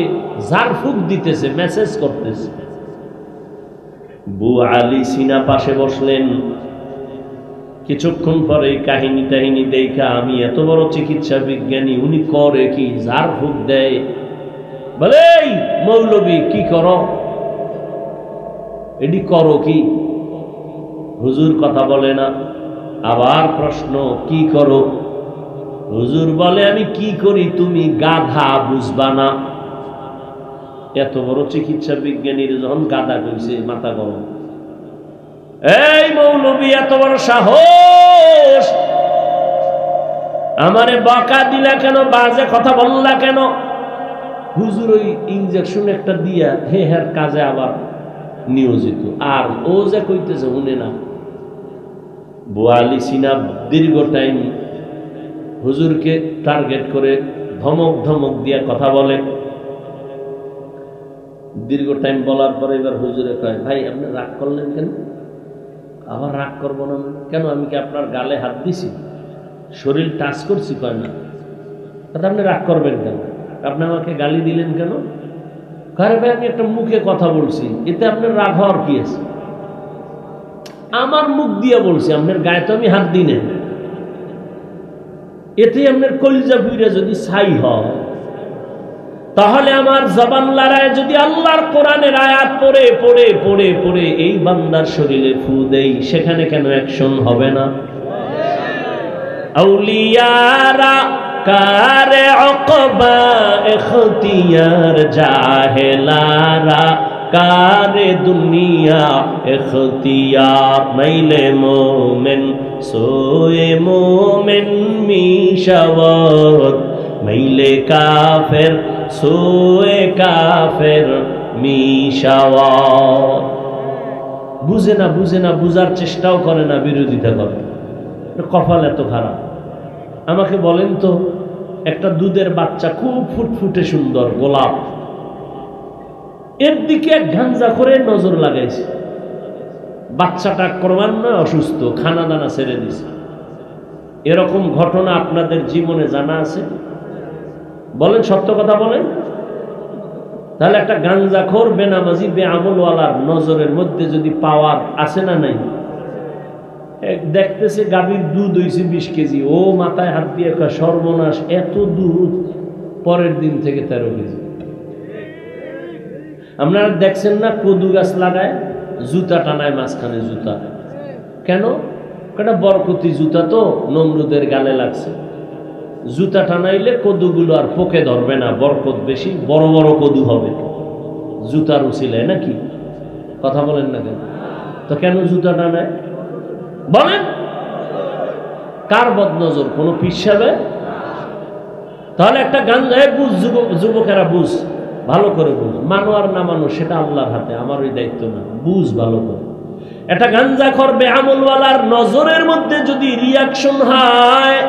ঝাড়ফুঁক দিতেছে, মেসেজ করতেছে। বু আলী সিনা পাশে বসলেন। কিছুক্ষণ পরে কাহিনী টাহিনী দেখা, আমি এত বড় চিকিৎসা বিজ্ঞানী, উনি করে কি? ঝাড়ফুঁক দেয়। বলে এই মৌলবী কি করো? এডি করো কি? হুজুর কথা বলে না। আবার প্রশ্ন, কি করো? হুজুর বলে আমি কি করি তুমি গাধা, বুঝবা না। এত বড় চিকিৎসা বিজ্ঞানীর যখন গাধা কইছে, মাথা গরম। এই মৌলবী এত বড় সাহস, আমারে বকা দিলা কেন? বাজে কথা বললা কেন? হুজুর ওই ইনজেকশন একটা দিয়া হের কাজে আবার নিয়োজিত, আর ও যে কইতেছে শুনে না। বু আলী সিনা দীর্ঘ টাইম হুজুরকে টার্গেট করে ধমক ধমক দিয়া কথা বলে। দীর্ঘ টাইম বলার পরে এবার হুজুরে কয়, ভাই আপনি রাগ করলেন কেন? আবার রাগ করবো না কেন? আমি কি আপনার গালে হাত দিছি, শরীর টাচ করছি? কয় না। তাতে আপনি রাগ করবেন কেন? আপনি আমাকে গালি দিলেন কেন? কারে ভাই আমি একটা মুখে কথা বলছি, এতে আপনার রাগ হওয়ার কি আছে? আমার মুখ দিয়ে বলছি, আপনার গায়ে তো আমি হাত দিই না। এতে আপনার কলিজা পুইরা যদি ছাই হয়, তাহলে আমার জবান লড়ায় যদি আল্লাহর কোরআনের আয়াত পড়ে পড়ে পড়ে পড়ে এই বান্দার শরীরে ফু দেই, সেখানে কেন অ্যাকশন হবে না? আউলিয়ারা কারে উকবা ইখতিয়ার, জাহেলারা কারে দুনিয়া ইখতিয়ার। মাইলে মোমেন সোয়ে মোমেন মিশাওয়াত, মাইলে কাফের সোয়ে কাফের মিশাওয়াত। বুঝে না, বুঝে না, বুঝার চেষ্টাও করে না, বিরোধিতা করে। কপাল এত খারাপ। আমাকে বলেন তো, একটা দুধের বাচ্চা খুব ফুটফুটে সুন্দর গোলাপ, এর দিকে এক গাঞ্জা করে নজর লাগাইছে। বাচ্চাটা ক্রমান্বয়ে অসুস্থ, খানা দানা ছেড়ে দিছে। এরকম ঘটনা আপনাদের জীবনে জানা আছে? বলেন, সত্য কথা বলেন। তাহলে একটা গাঞ্জাখোর বেনামাজি বেআমলওয়ালার নজরের মধ্যে যদি পাওয়ার আছে না নাই? দেখতেছে গাভীর দুধ হইছে 20 কেজি, ও মাথায় হাত দিয়ে সর্বনাশ, এত দুধ, পরের দিন থেকে 13 কেজি। আপনারা দেখছেন না কদু গাছ লাগায়, জুতা টানায় মাঝখানে জুতা। কেন? একটা বরকতি জুতা তো নমরুদের গালে লাগছে। জুতা টানাইলে কদুগুলো আর পোকে ধরবে না, বরকত বেশি, বড় বড় কদু হবে জুতার উছিলায়, নাকি? কথা বলেন না কেন? তো কেন জুতা টানায় বলেন? কার বদনজর? কোন পীর সাহেব? তাহলে একটা গাঞ্জায় বুঝ, যুবকেরা বুঝ, ভালো করে বুঝ। মানো আর না মানো সেটা আল্লাহর হাতে, আমার ওই দায়িত্ব না। বুঝ ভালো করে। একটা গাঞ্জা করবে আমলওয়ালার নজরের মধ্যে যদি রিয়াকশন হয়,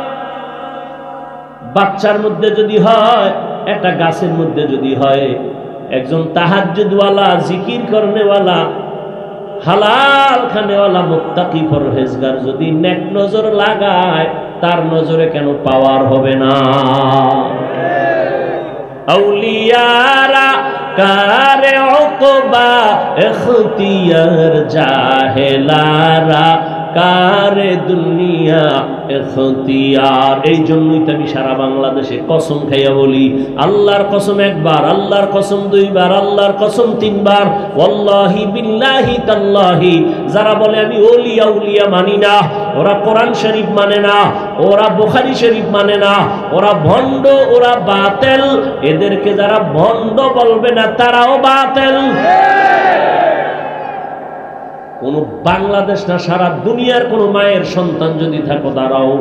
বাচ্চার মধ্যে যদি হয়, একটা গাছের মধ্যে যদি হয়, একজন তাহাজ্জুদওয়ালা, জিকির করনেওয়ালা, হালাল খানেওয়ালা, মুত্তাকি পরহেজগার যদি নেক নজর লাগায়, তার নজরে কেন পাওয়ার হবে না? আউলিয়ারা কারে উকবা ইখতিয়ার জাহেলারা কারে দুনিয়া ইখতিয়ার। এই জন্যই তো আমি সারা বাংলাদেশে কসম খাইয়া বলি, আল্লাহর কসম একবার, আল্লাহর কসম দুইবার, আল্লাহর কসম তিনবার, ওয়াল্লাহি বিল্লাহি তাল্লাহি, যারা বলে আমি ওলি আউলিয়া মানি না, ওরা কোরআন শরীফ মানে না, ওরা বুখারী শরীফ মানে না, ওরা ভণ্ড, ওরা বাতিল। এদেরকে যারা ভণ্ড বলবে না তারাও বাতিল। কোন বাংলাদেশ না সারা দুনিয়ার কোন মায়ের সন্তান যদি থাকো দাঁড়াও।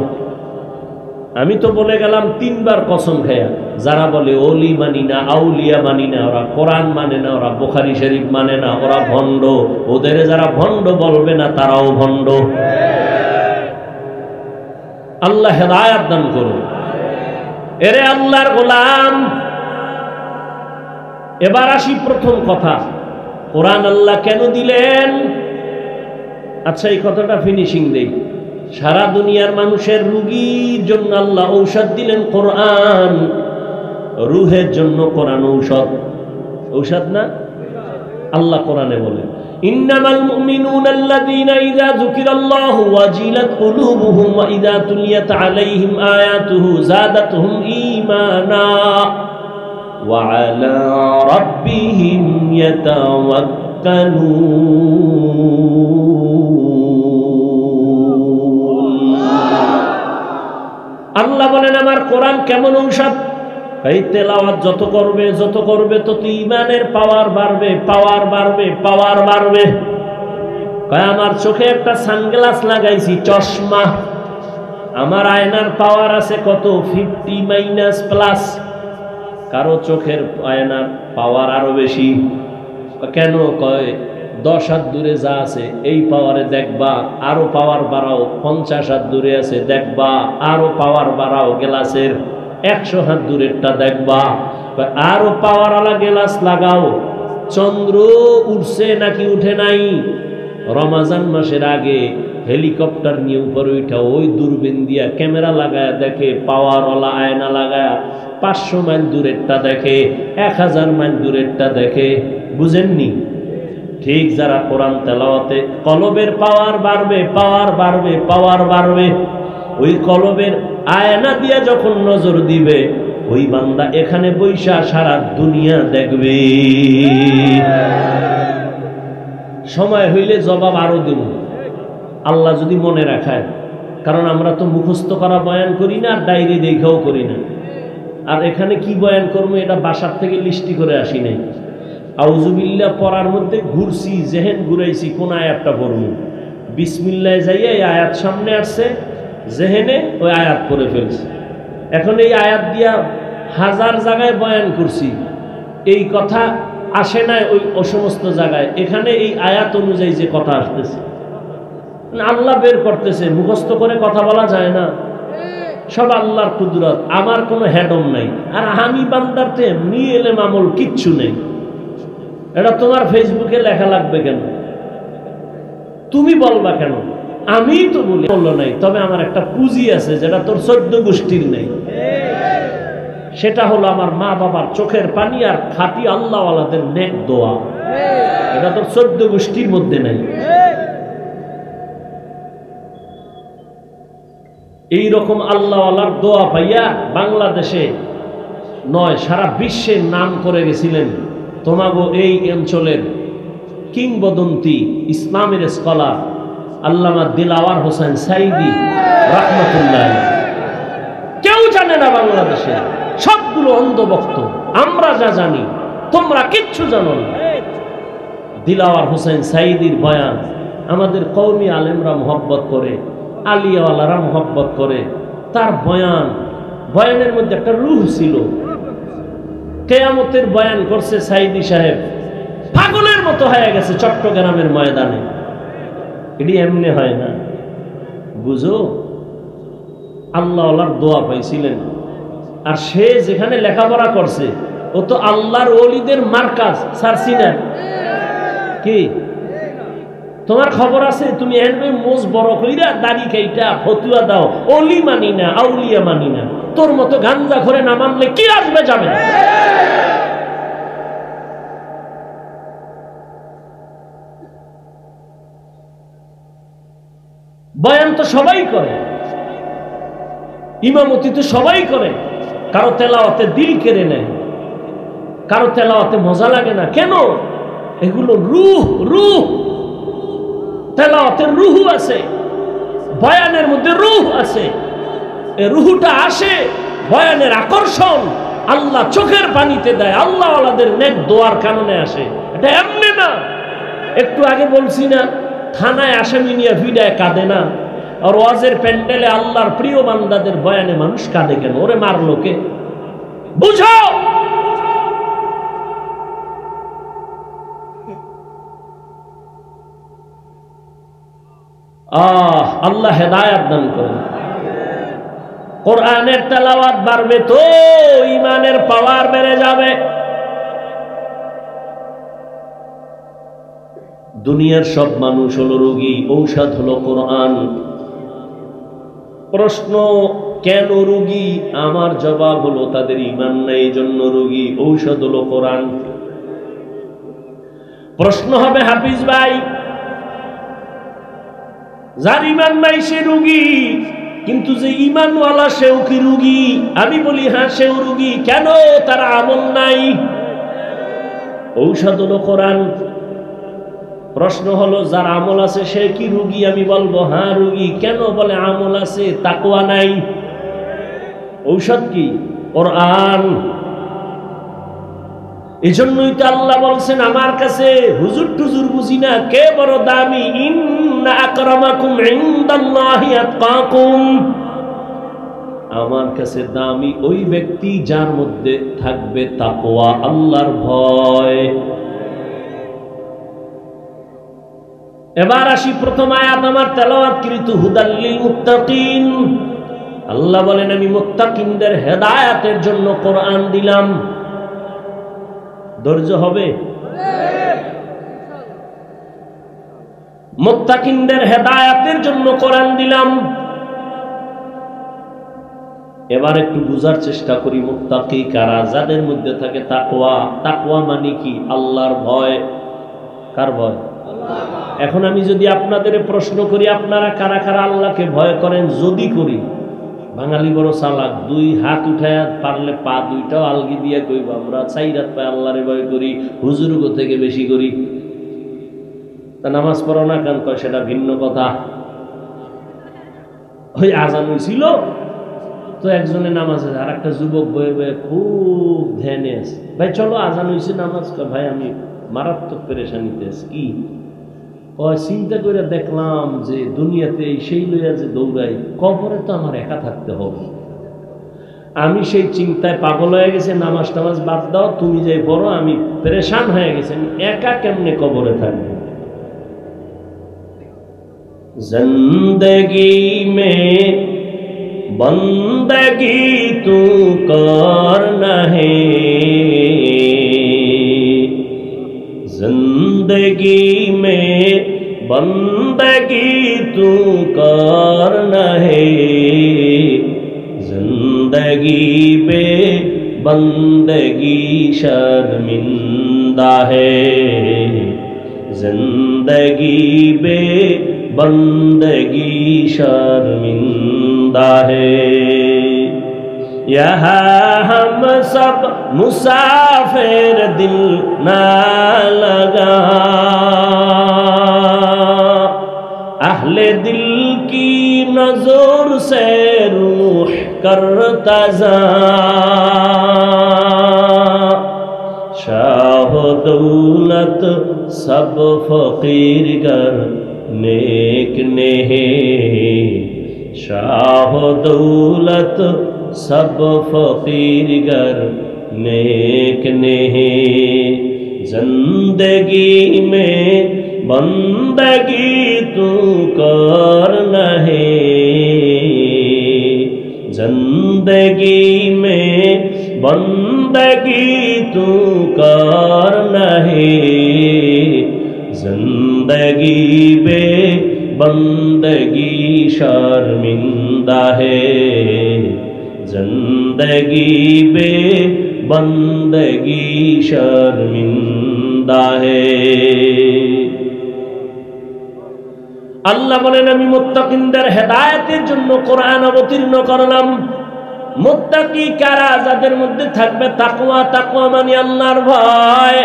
আমি তো বলে গেলাম তিনবার কসম খায়া, যারা বলে ওলি মানি না, আউলিয়া মানি না, ওরা কোরআন মানে না, ওরা বুখারী শরীফ মানে না, ওরা ভণ্ড। ওদের যারা ভণ্ড বলবে না তারাও ভণ্ড। আল্লাহ হেদায়েত দান করুন। এরে আল্লাহর গোলাম, এবার আসি প্রথম কথা, কোরআন আল্লাহ কেন দিলেন? আচ্ছা, এই কথাটা ফিনিশিং দেই। সারা দুনিয়ার মানুষের রোগীর জন্য আল্লাহ ঔষধ দিলেন কোরআন, রুহের জন্য কোরআন ঔষধ। ঔষধ না? আল্লাহ কোরআনে বলেন, ইন্নামাল মুমিনুনা আল্লাযীনা ইযা যুকিরাল্লাহু ওয়াজিলাত কুলুবুহুম ওয়া ইযা তুলিয়াত আলাইহিম আয়াতুহু যাদাতুহুম ঈমানা ওয়া আলা রাব্বিহিম ইয়াতাওয়াক্কালুন। আল্লাহ বলেন আমার কোরআন কেমন ঔষধ? এই তেলাওয়াত যত করবে তত ঈমানের পাওয়ার বাড়বে, পাওয়ার বাড়বে, পাওয়ার বাড়বে। কয় আমার চোখে একটা সানগ্লাস লাগাইছি, চশমা, আমার আয়নার পাওয়ার আছে কত? 50 প্লাস। কারো চোখের আয়নার পাওয়ার আরো বেশি। কেন? কয় 10 হাত দূরে যা আছে এই পাওয়ারে দেখবা, আরো পাওয়ার বাড়াও। 50 হাত দূরে আছে দেখবা, আরো পাওয়ার বাড়াও। গ্লাসের 100 হাত দূরেরটা দেখবা, আরো পাওয়ার আলা গ্লাস লাগাও। চন্দ্র উঠছে নাকি উঠে নাই? রমজান মাসের আগে হেলিকপ্টার নিয়ে উপরে উঠা ওই দূরবীন দিয়া ক্যামেরা লাগায়া দেখে, পাওয়ার ওলা আয়না লাগায়া 500 মাইল দূরেরটা দেখে, 1000 মাইল দূরেরটা দেখে। বুঝেননি? ঠিক যারা কোরআন তেলাওয়াতে কলবের পাওয়ার বাড়বে, পাওয়ার বাড়বে, পাওয়ার বাড়বে, ওই কলবের আয়না দিয়া যখন নজর দিবে, ওই বান্দা এখানে বৈশা সারা দুনিয়া দেখবে। সময় হইলে জবাব আরো দেব, আল্লাহ যদি মনে রাখায়। কারণ আমরা তো মুখস্থ করা বয়ান করি না, আর ডায়েরি দেখাও করি না। আর এখানে কি বয়ান করবো এটা বাসার থেকে লিস্টি করে আসি নাই। আউযুবিল্লাহ পড়ার মধ্যে ঘুরছি, জেহেন ঘুরাইছি কোন আয়াতটা পড়বো। বিসমিল্লাহ যাইয়া এই আয়াত সামনে আসছে, জেহেনে ওই আয়াত পড়ে ফেলছি। এখন এই আয়াত দিয়া 1000 জায়গায় বয়ান করছি, এই কথা আসে নাই ওই সমস্ত জায়গায়। এখানে এই আয়াত অনুযায়ী যে কথা আসতেছে, আল্লাহ বের করতেছে। মুখস্থ করে কথা বলা যায় না, সব আল্লাহর কুদরত। আমার কোনো হেডম নাই, আর আমি বান্দারতে এমনি এলেম আমল কিচ্ছু নেই। এটা তোমার ফেসবুকে লেখা লাগবে কেন? তুমি বলবা কেন? আমি তো বলি বললো নাই, তবে আমার একটা পুঁজি আছে যেটা তোর 14 গোষ্ঠীর নেই। সেটা হলো আমার মা বাবার চোখের পানি আর খাঁটি আল্লাহওয়ালাদের নেক দোয়া। এটা তোর 14 গোষ্ঠীর মধ্যে নাই। এইরকম আল্লাহওয়ালার দোয়া পাইয়া বাংলাদেশে নয় সারা বিশ্বের নাম করে গেছিলেন তোমাগো এই অঞ্চলের কিংবদন্তি ইসলামের স্কলার আল্লামা দিলাওয়ার হোসেন সাইদি রাহমাতুল্লাহ। কেউ জানে না বাংলাদেশে, সবগুলো অন্ধভক্ত। আমরা যা জানি তোমরা কিচ্ছু জানো না। দিলাওয়ার হোসেন সাইদির বয়ান আমাদের কওমি আলেমরা মোহব্বত করে, আলিয়াওয়ালারা মোহব্বত করে। তার বয়ানের মধ্যে একটা রূহ ছিল। কিয়ামতের বয়ান করছে সাইদি সাহেব, পাগলের মতো হয়ে গেছে চট্টগ্রামের ময়দানে। এটি এমনি হয় না, বুঝো। আল্লাহওয়ালার দোয়া পাইছিলেন। আর সে যেখানে লেখাপড়া করছে ও তো আল্লাহর ওলিদের মার্কাজ সারছি না কি? তোমার খবর আছে? তুমি এনবে মোজ বড় কইরা দাড়ি কাইটা ফতুয়া দাও, ওলি মানি না, আউলিয়া মানি না। তোর মতো গাঞ্জা করে না মানলে কি আসবে যাবে? বয়ান তো সবাই করে, ইমামতি তো সবাই করে, কারো তেলাওয়াতে দিল কেড়ে নেয়, কারো তেলাওয়াতে মজা লাগে না। কেন? এগুলো রূহ, তেলাওয়াতের রূহ আছে, বয়ানের মধ্যে রূহ আছে। এই রূহটা আসে বয়ানের আকর্ষণ, আল্লাহ চোখের পানিতে দেয়, আল্লাহ ওয়ালাদের নেক দোয়ার কারণে আসে। এটা এমনি না। একটু আগে বলছি না, থানায় আসামি নিয়ে ভিড়ায় কাঁদে না, আর ওয়াজের প্যান্ডেলে আল্লাহর প্রিয় বান্দাদের বয়ানে মানুষ কাঁদে কেন? ওরে মারলো কে? বুঝো। আল্লাহ হেদায়েত দান করেন। কোরআনের তেলাওয়াত বাড়বে তো ঈমানের পাওয়ার বেড়ে যাবে। দুনিয়ার সব মানুষ হলো রোগী, ঔষধ হলো কোরআন। প্রশ্ন, কেন রোগী? আমার জবাব হলো তাদের ঈমান নাই, এই জন্য রোগী। ঔষধ হলো কোরআন। প্রশ্ন হবে, হাফিজ ভাই, যার ঈমান নাই সে রোগী, কিন্তু যে ঈমানওয়ালা সেও কি রোগী? আমি বলি হ্যাঁ, সেও রোগী। কেন? তার আমল নাই। ঔষধ হলো কোরআন। প্রশ্ন হলো, যার আমল আছে সে কি রোগী? আমি বলবো হ্যাঁ রোগী। কেন? বলে আমল আছে, তাকওয়া নাই। ঔষধ কি? কোরআন। এজন্যই তো আল্লাহ বলছেন, আমার কাছে হুজুর টুজুর বুঝি না, কে বড় দামি? ইন্না আকরামাকুম ইনদাল্লাহি আতকাকুম। আমার কাছে দামি ওই ব্যক্তি যার মধ্যে থাকবে তাকওয়া, আল্লাহর ভয়। এবার আসি প্রথম আয়াত আমার তেলাওয়াতকৃত, হুদাল লিল মুত্তাকিন। আল্লাহ বলেন, আমি মুত্তাকিনদের হেদায়েতের জন্য কোরআন দিলাম। ধৈর্য হবে? মুত্তাকিনদের হেদায়েতের জন্য কোরআন দিলাম। এবার একটু বুঝার চেষ্টা করি, মুত্তাকি কারা? যাদের মধ্যে থাকে তাকওয়া। তাকওয়া মানে কি? আল্লাহর ভয়। কার ভয়? এখন আমি যদি আপনাদের প্রশ্ন করি, আপনারা কারা কারা আল্লাহকে ভয় করেন? যদি করি, বাঙালি বড় চালাক, দুই হাত উঠায় পারলে পা দুইটাও আলগি দিয়া কইব, আমরা 4 হাত পায়ে আল্লাহরে ভয় করি, হুজুরগো থেকে বেশি করি। তা নামাজ পড়ো না কেন? কয় সেটা ভিন্ন কথা। ওই আজান হইছিল তো একজনে নামাজে, আর একটা যুবক বয়ে বয়ে খুব ধ্যানে আছে, ভাই চলো আজান হইছে নামাজ। ভাই আমি মারাত্মক পেরেশানিতে আছি। কি? চিন্তা করে দেখলাম যে দুনিয়াতে সেই লইয়া যে দৌড়াই, কবরে তো আমার একা থাকতে হবে। আমি সেই চিন্তায় পাগল হয়ে গেছে, নামাজ টামাজ বাদ দাও, তুমি যে পড়ো, আমি পেরেশান হয়ে গেছি, আমি একা কেমনে কবরে থাকবো। জিন্দগি মে বন্দগি তু করনা হে, जिंदगी में बंदगी तू करना है, जिंदगी बे बंदगी शर्मिंदा है, जिंदगी बे बंदगी शर्मिंदा है। यहाँ हम सब मुसाफिर, दिल ना लगा, अहले दिल की नजर से रूह करता जा, शाह दौलत सब फकीर गर नेक नेहे, शाह दौलत सब फकीर गर नेक नेहे, जिंदगी में बंदगी तू करना है, जिंदगी में बंदगी तू करना है, जिंदगी बे बंदगी शर्मिंदा है, जिंदगी बे बंदगी शर्मिंदा है। আল্লাহ বলেন আমি মুত্তাকিনদের হেদায়েতের জন্য কোরআন অবতীর্ণ করলাম। মুত্তাকি কারা? যাদের মধ্যে থাকবে তাকওয়া। তাকওয়া মানে আল্লাহর ভয়।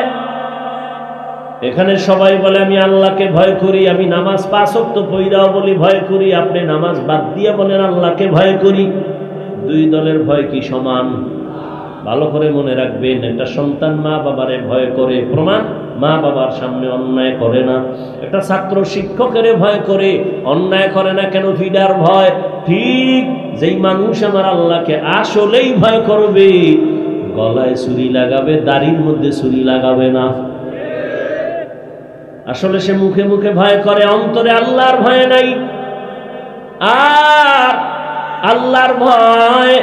এখানে সবাই বলে আমি আল্লাহকে ভয় করি, আমি নামাজ 5 ওয়াক্ত পড়াও বলি ভয় করি। আপনি নামাজ বাদ দিয়ে বলেন আল্লাহকে ভয় করি। দুই দলের ভয় কি সমান? ভালো করে মনে রাখবেন, একটা সন্তান মা বাবারে ভয় করে, প্রমাণ মা বাবার সামনে অন্যায় করে না। একটা ছাত্র শিক্ষকের ভয় করে, অন্যায় করে না কেন? ফিডার ভয়। ঠিক যেই মানুষ আমার আল্লাহকে আসলেই ভয় করবে, গলায় ছুরি লাগাবে, দাড়ির মধ্যে ছুরি লাগাবে না। আসলে সে মুখে মুখে ভয় করে, অন্তরে আল্লাহর ভয় নাই। আর আল্লাহর ভয়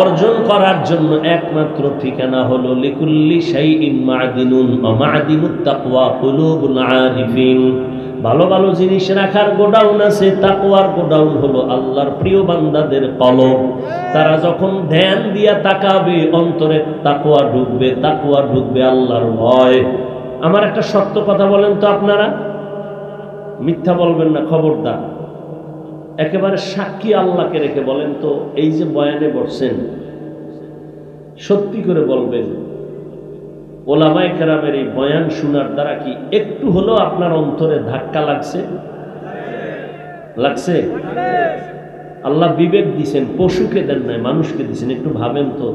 অর্জন করার জন্য একমাত্র ঠিকানা হলো লিকুল্লি শাইইন মা'দিনুন ওয়া মা'দিনুত তাকওয়া কুলুবুল আরিফিন। ভালো ভালো জিনিস রাখার গোডাউন আছে, তাকওয়ার গোডাউন হলো আল্লাহর প্রিয় বান্দাদের কলব। তারা যখন ধ্যান দিয়া তাকাবে, অন্তরে তাকওয়া ঢুকবে, তাকওয়া ঢুকবে আল্লাহর ভয়। আমার একটা সত্য কথা বলেন তো, আপনারা মিথ্যা বলবেন না, খবরদার। একেবারে সাক্ষী আল্লাহকে রেখে বলেন তো, এই যে বয়ানে বসছেন, সত্যি করে বলবেন ওলামায়ে কেরামের এই বয়ান শোনার দ্বারা কি একটু হলেও আপনার অন্তরে ধাক্কা লাগছে? লাগছে? আল্লাহ বিবেক দিছেন, পশুকে দেন নাই, মানুষকে দিছেন। একটু ভাবেন তো,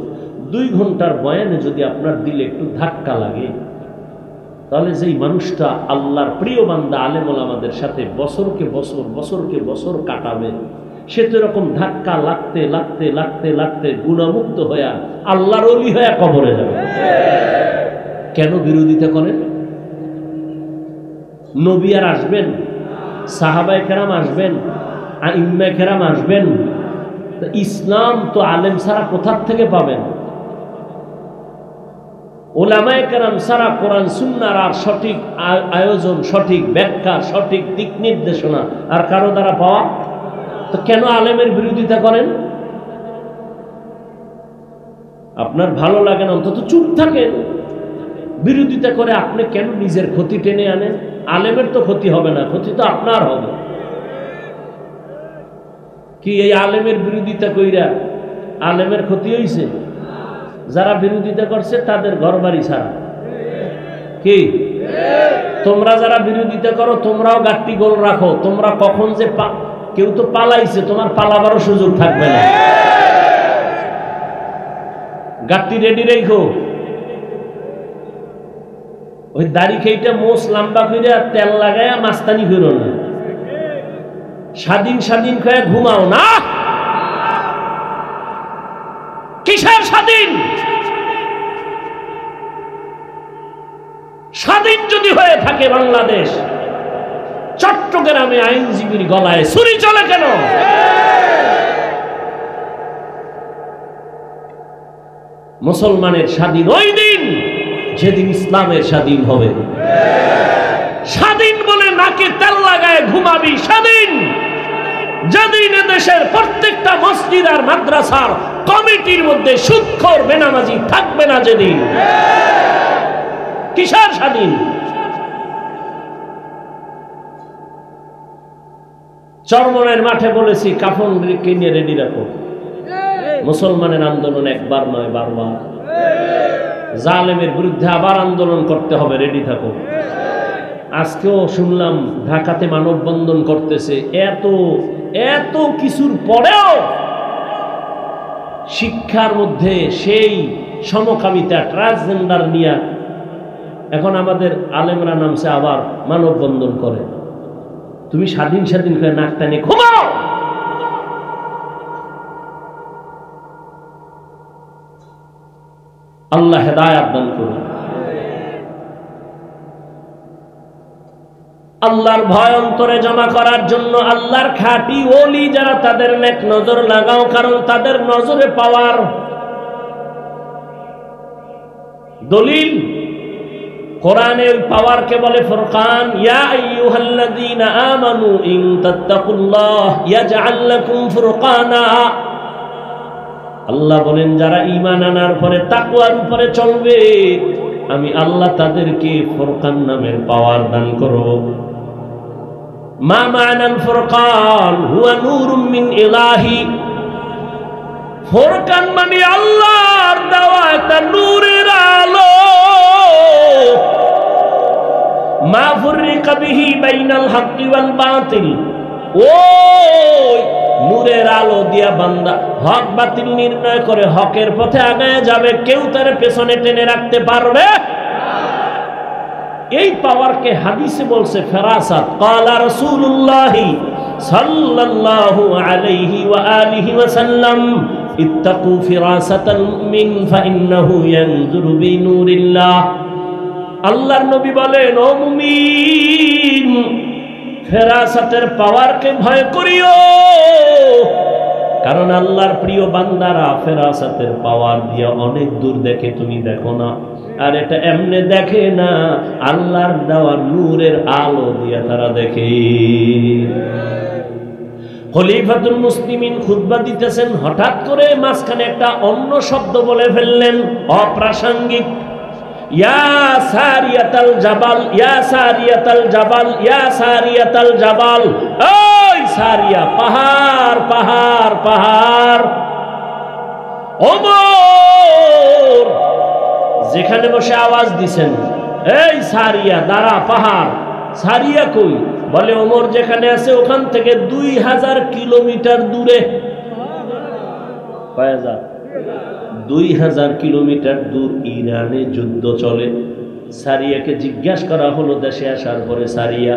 2 ঘন্টার বয়ানে যদি আপনার দিলে একটু ধাক্কা লাগে, তাহলে যেই মানুষটা আল্লাহর প্রিয় বান্দা আলেম ওলামাদের সাথে বছরকে বছর কাটাবে, সে তো এরকম ধাক্কা লাগতে লাগতে লাগতে লাগতে গুণামুক্ত হয়ে আল্লাহর ওলি হয়ে কবরে যাবে। কেন বিরোধিতা করেন? নবী আর আসবেন, সাহাবায়ে কেরাম আসবেন, আইম্মায়ে কেরাম আসবেন, ইসলাম তো আলেম ছাড়া কোথার থেকে পাবেন? ওলামায়ে কেরাম ছাড়া কোরআন সুন্নাহর আর সঠিক আয়োজন, সঠিক ব্যাখ্যা, সঠিক দিক নির্দেশনা আর কারো দ্বারা পাওয়া। তো কেন আলেমের বিরোধিতা করেন? আপনার ভালো লাগে না, অন্তত চুপ থাকেন। বিরোধিতা করে আপনি কেন নিজের ক্ষতি টেনে আনেন? আলেমের তো ক্ষতি হবে না, ক্ষতি তো আপনার হবে। কি এই আলেমের বিরোধিতা কইরা আলেমের ক্ষতি হইছে? যারা বিরোধিতা করছে তাদের ঘরবাড়ি ছাড়া। কি তোমরা যারা বিরোধিতা করো, তোমরাও গাট্টি গোল রাখো। তোমরা কখন যে কেউ তো পালাইছে, তোমার পালাবারও সুযোগ থাকবে না। গাট্টি রেডি রেখো। ওই দাড়ি খেইটা মোষ লম্বা করে তেল লাগায়া মাস্তানি করো না। স্বাধীন স্বাধীন খেয়ে ঘুমাও না। কিসের স্বাধীন? স্বাধীন যদি হয়ে থাকে বাংলাদেশ, চট্টগ্রামে আইনজীবীর গলায় ছুরি চলে কেন? মুসলমানের স্বাধীন ওই দিন যেদিন ইসলামের স্বাধীন হবে। স্বাধীন বলে নাকে তেল লাগায় ঘুমাবি স্বাধীন যেদিন দেশের প্রত্যেকটা মসজিদ আর মাদ্রাসার কমিটির মধ্যে সুদখোর বেনামাজি থাকবে না যেদিন। কিসের স্বাধীন? চরমনের মাঠে বলেছি কাফন কিনে রেডি রাখো। মুসলমানের আন্দোলন একবার নয়, বারবার। জালেমের বিরুদ্ধে আবার আন্দোলন করতে হবে, রেডি থাকো। আজকেও শুনলাম ঢাকাতে মানববন্ধন করতেছে। এত এত কিছুর পরেও শিক্ষার মধ্যে সেই সমকামিতা, ট্রান্সজেন্ডার নিয়ে এখন আমাদের আলেমরা নামছে আবার মানববন্ধন করে। তুমি স্বাধীন স্বাধীন করে নাক টানে ঘুমাও। আল্লাহ হেদায়েত দান করুন। আল্লাহর ভয় অন্তরে জমা করার জন্য আল্লাহর খাঁটি ওলি যারা, তাদের নেক নজর লাগাও, কারণ তাদের নজরে পাওয়ার দলিল কোরআনে ওই পাওয়ারকে বলে ফুরকান। ইয়া আইয়ুহাল্লাযীনা আমানু ইন তাত্তাকুল্লাহ ইয়াজআল লাকুম ফুরকানা। আল্লাহ বলেন যারা ঈমান আনার পরে তাকওয়ার উপরে চলবে আমি আল্লাহ তাদেরকে ফুরকান নামের পাওয়ার দান করব। মা মানাল ফুরকান হুয়া নূরুম মিন ইলাহি। ফুরকান মানে আল্লাহর দেওয়া একটা নূরের আলো। মা ফুররিকা বিহি বাইনাল হাক্কি ওয়াল বাতিল। ওই নূরের আলো দিয়া বান্দা হক বাতিল নির্ণয় করে হকের পথে আগায় যাবে, কেউ তার পেছনে টেনে রাখতে পারবে। এই পাওয়ারকে হাদিসে বলছে ফেরাসাত। ক্বালা রাসূলুল্লাহ সাল্লাল্লাহু আলাইহি ওয়া আলিহি ওয়াসাল্লাম ইত্তাকু ফিরাসাতাল মুমিন ফাইন্নাহু ইয়ানজুরু বিনূরিল্লাহ। আল্লাহর নবী বলেন, ও মুমিন, ফেরাসাতের পাওয়ারকে ভয় করিও, কারণ আল্লাহর প্রিয় বান্দারা ফেরাসাতের পাওয়ার দিয়ে অনেক দূর দেখে, তুমি দেখো না। আর এটা এমনি দেখে না, আল্লাহর দেওয়া নূরের আলো দিয়ে তারা দেখে। খলিফাতুল মুসলিমিন খুতবা দিতেছেন, হঠাৎ করে মাঝখানে একটা অন্য শব্দ বলে ফেললেন, অপ্রাসঙ্গিক। ইয়া সারিয়াতাল জাবাল, ইয়া সারিয়াতাল জাবাল, ইয়া সারিয়াতাল জাবাল। ওই সারিয়া, পাহাড় পাহাড় পাহাড়। ওমর যেখানে বসে আওয়াজ দিছেন, এই সারিয়া দাঁড়া, পাহাড়। সারিয়া কই? বলে ওমর যেখানে আছে ওখান থেকে 2000 কিলোমিটার দূরে। 2000 কিলোমিটার দূর ইরানে যুদ্ধ চলে। সারিয়াকে জিজ্ঞাসা করা হলো দেশে আসার পরে, সারিয়া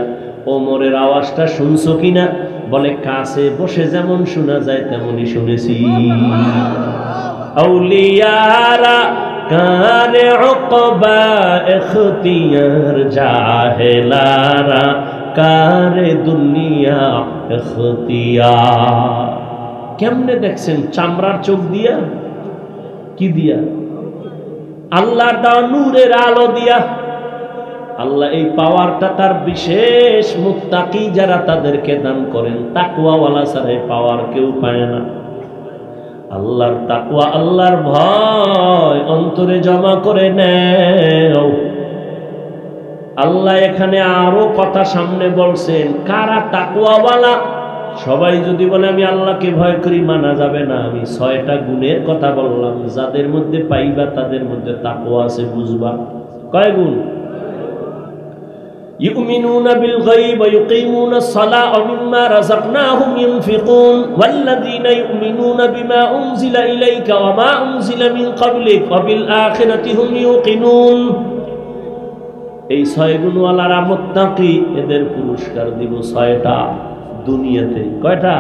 ওমরের আওয়াজটা শুনছো কিনা? বলে কাছে বসে যেমন শোনা যায় তেমনই শুনেছি। আউলিয়ারা কারে উকবা ইখতিয়ার, জাহেলারা কারে দুনিয়া ইখতিয়ার। কেমনে দেখছেন? চামড়ার চোখ দিয়া। কি দিয়া? আল্লাহর দেওয়া নূরের আলো দিয়া। আল্লাহ এই পাওয়ারটা তার বিশেষ মুত্তাকি যারা তাদেরকে দান করেন। তাকওয়াওয়ালা ছাড়া এই পাওয়ার কেউ পায় না। আল্লাহর তাকওয়া, আল্লাহর ভয় অন্তরে জমা করে নেও। আল্লাহ এখানে আরো কথা সামনে বলছেন, কারা তাকওয়াওয়ালা। সবাই যদি বলে আমি আল্লাহকে ভয় করি, মানা যাবে না। আমি 6টা গুণের কথা বললাম, যাদের মধ্যে পাইবা তাদের মধ্যে তাকওয়া আছে, বুঝবা। কয় গুণ? ইউমিনুনা বিল গায়ব ওয়া ইউকিমুনাস সালাহ ওয়া মিম্মা রাযাকনাহুম ইউনফিকুন ওয়াল্লাযীনা ইউমিনুনা বিমা উনজিলা ইলাইকা ওয়া মা উনজিলা মিন ক্বাবলিক ওয়া বিল আখিরাতি হুম ইউকিনুন। এই 6 গুণওয়ালারা মুত্তাকি, এদের পুরস্কার দিব 6টা দুনিয়াতে। কয়টা?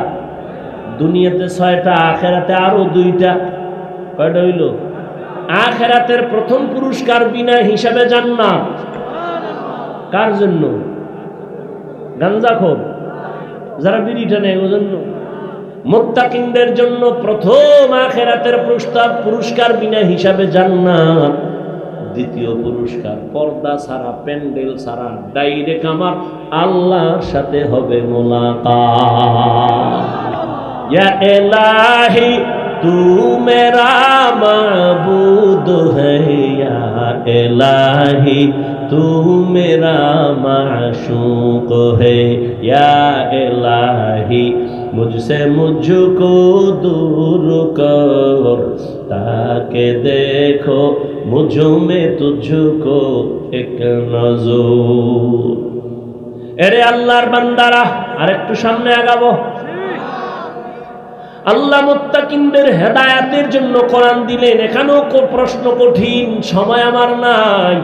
দুনিয়াতে 6টা, আখিরাতে আরো 2টা। কয়টা হইল? আখিরাতের প্রথম পুরস্কার বিনা হিসাবে জান্নাত। কার জন্য? গাঞ্জাখোর যারা বিড়িটা নেয় ওর জন্য। মুত্তাকিনদের জন্য প্রথম আখিরাতের পুরস্কার বিনা হিসাবে জান্নাত। দ্বিতীয় পুরস্কার পর্দা ছাড়া, প্যান্ডেল ছাড়া, ডাইরেক্ট আমার আল্লাহর সাথে হবে মুলাকাত। ইয়া ইলাহি তু মেরা মাবুদ হ্যায়, ইয়া ইলাহি তু মেরা মাশূক হ্যায়, ইয়া ইলাহি मुझसे मुझको दूर कर, ताके देखो मुझ में तुझको एक नजर। এরে আল্লাহর বান্দারা, আর একটু সামনে আগাবো। আল্লাহ মুত্তাকিনদের হেদায়েতের জন্য কোরআন দিলেন। এখানেও প্রশ্ন কঠিন, সময় আমার নাই।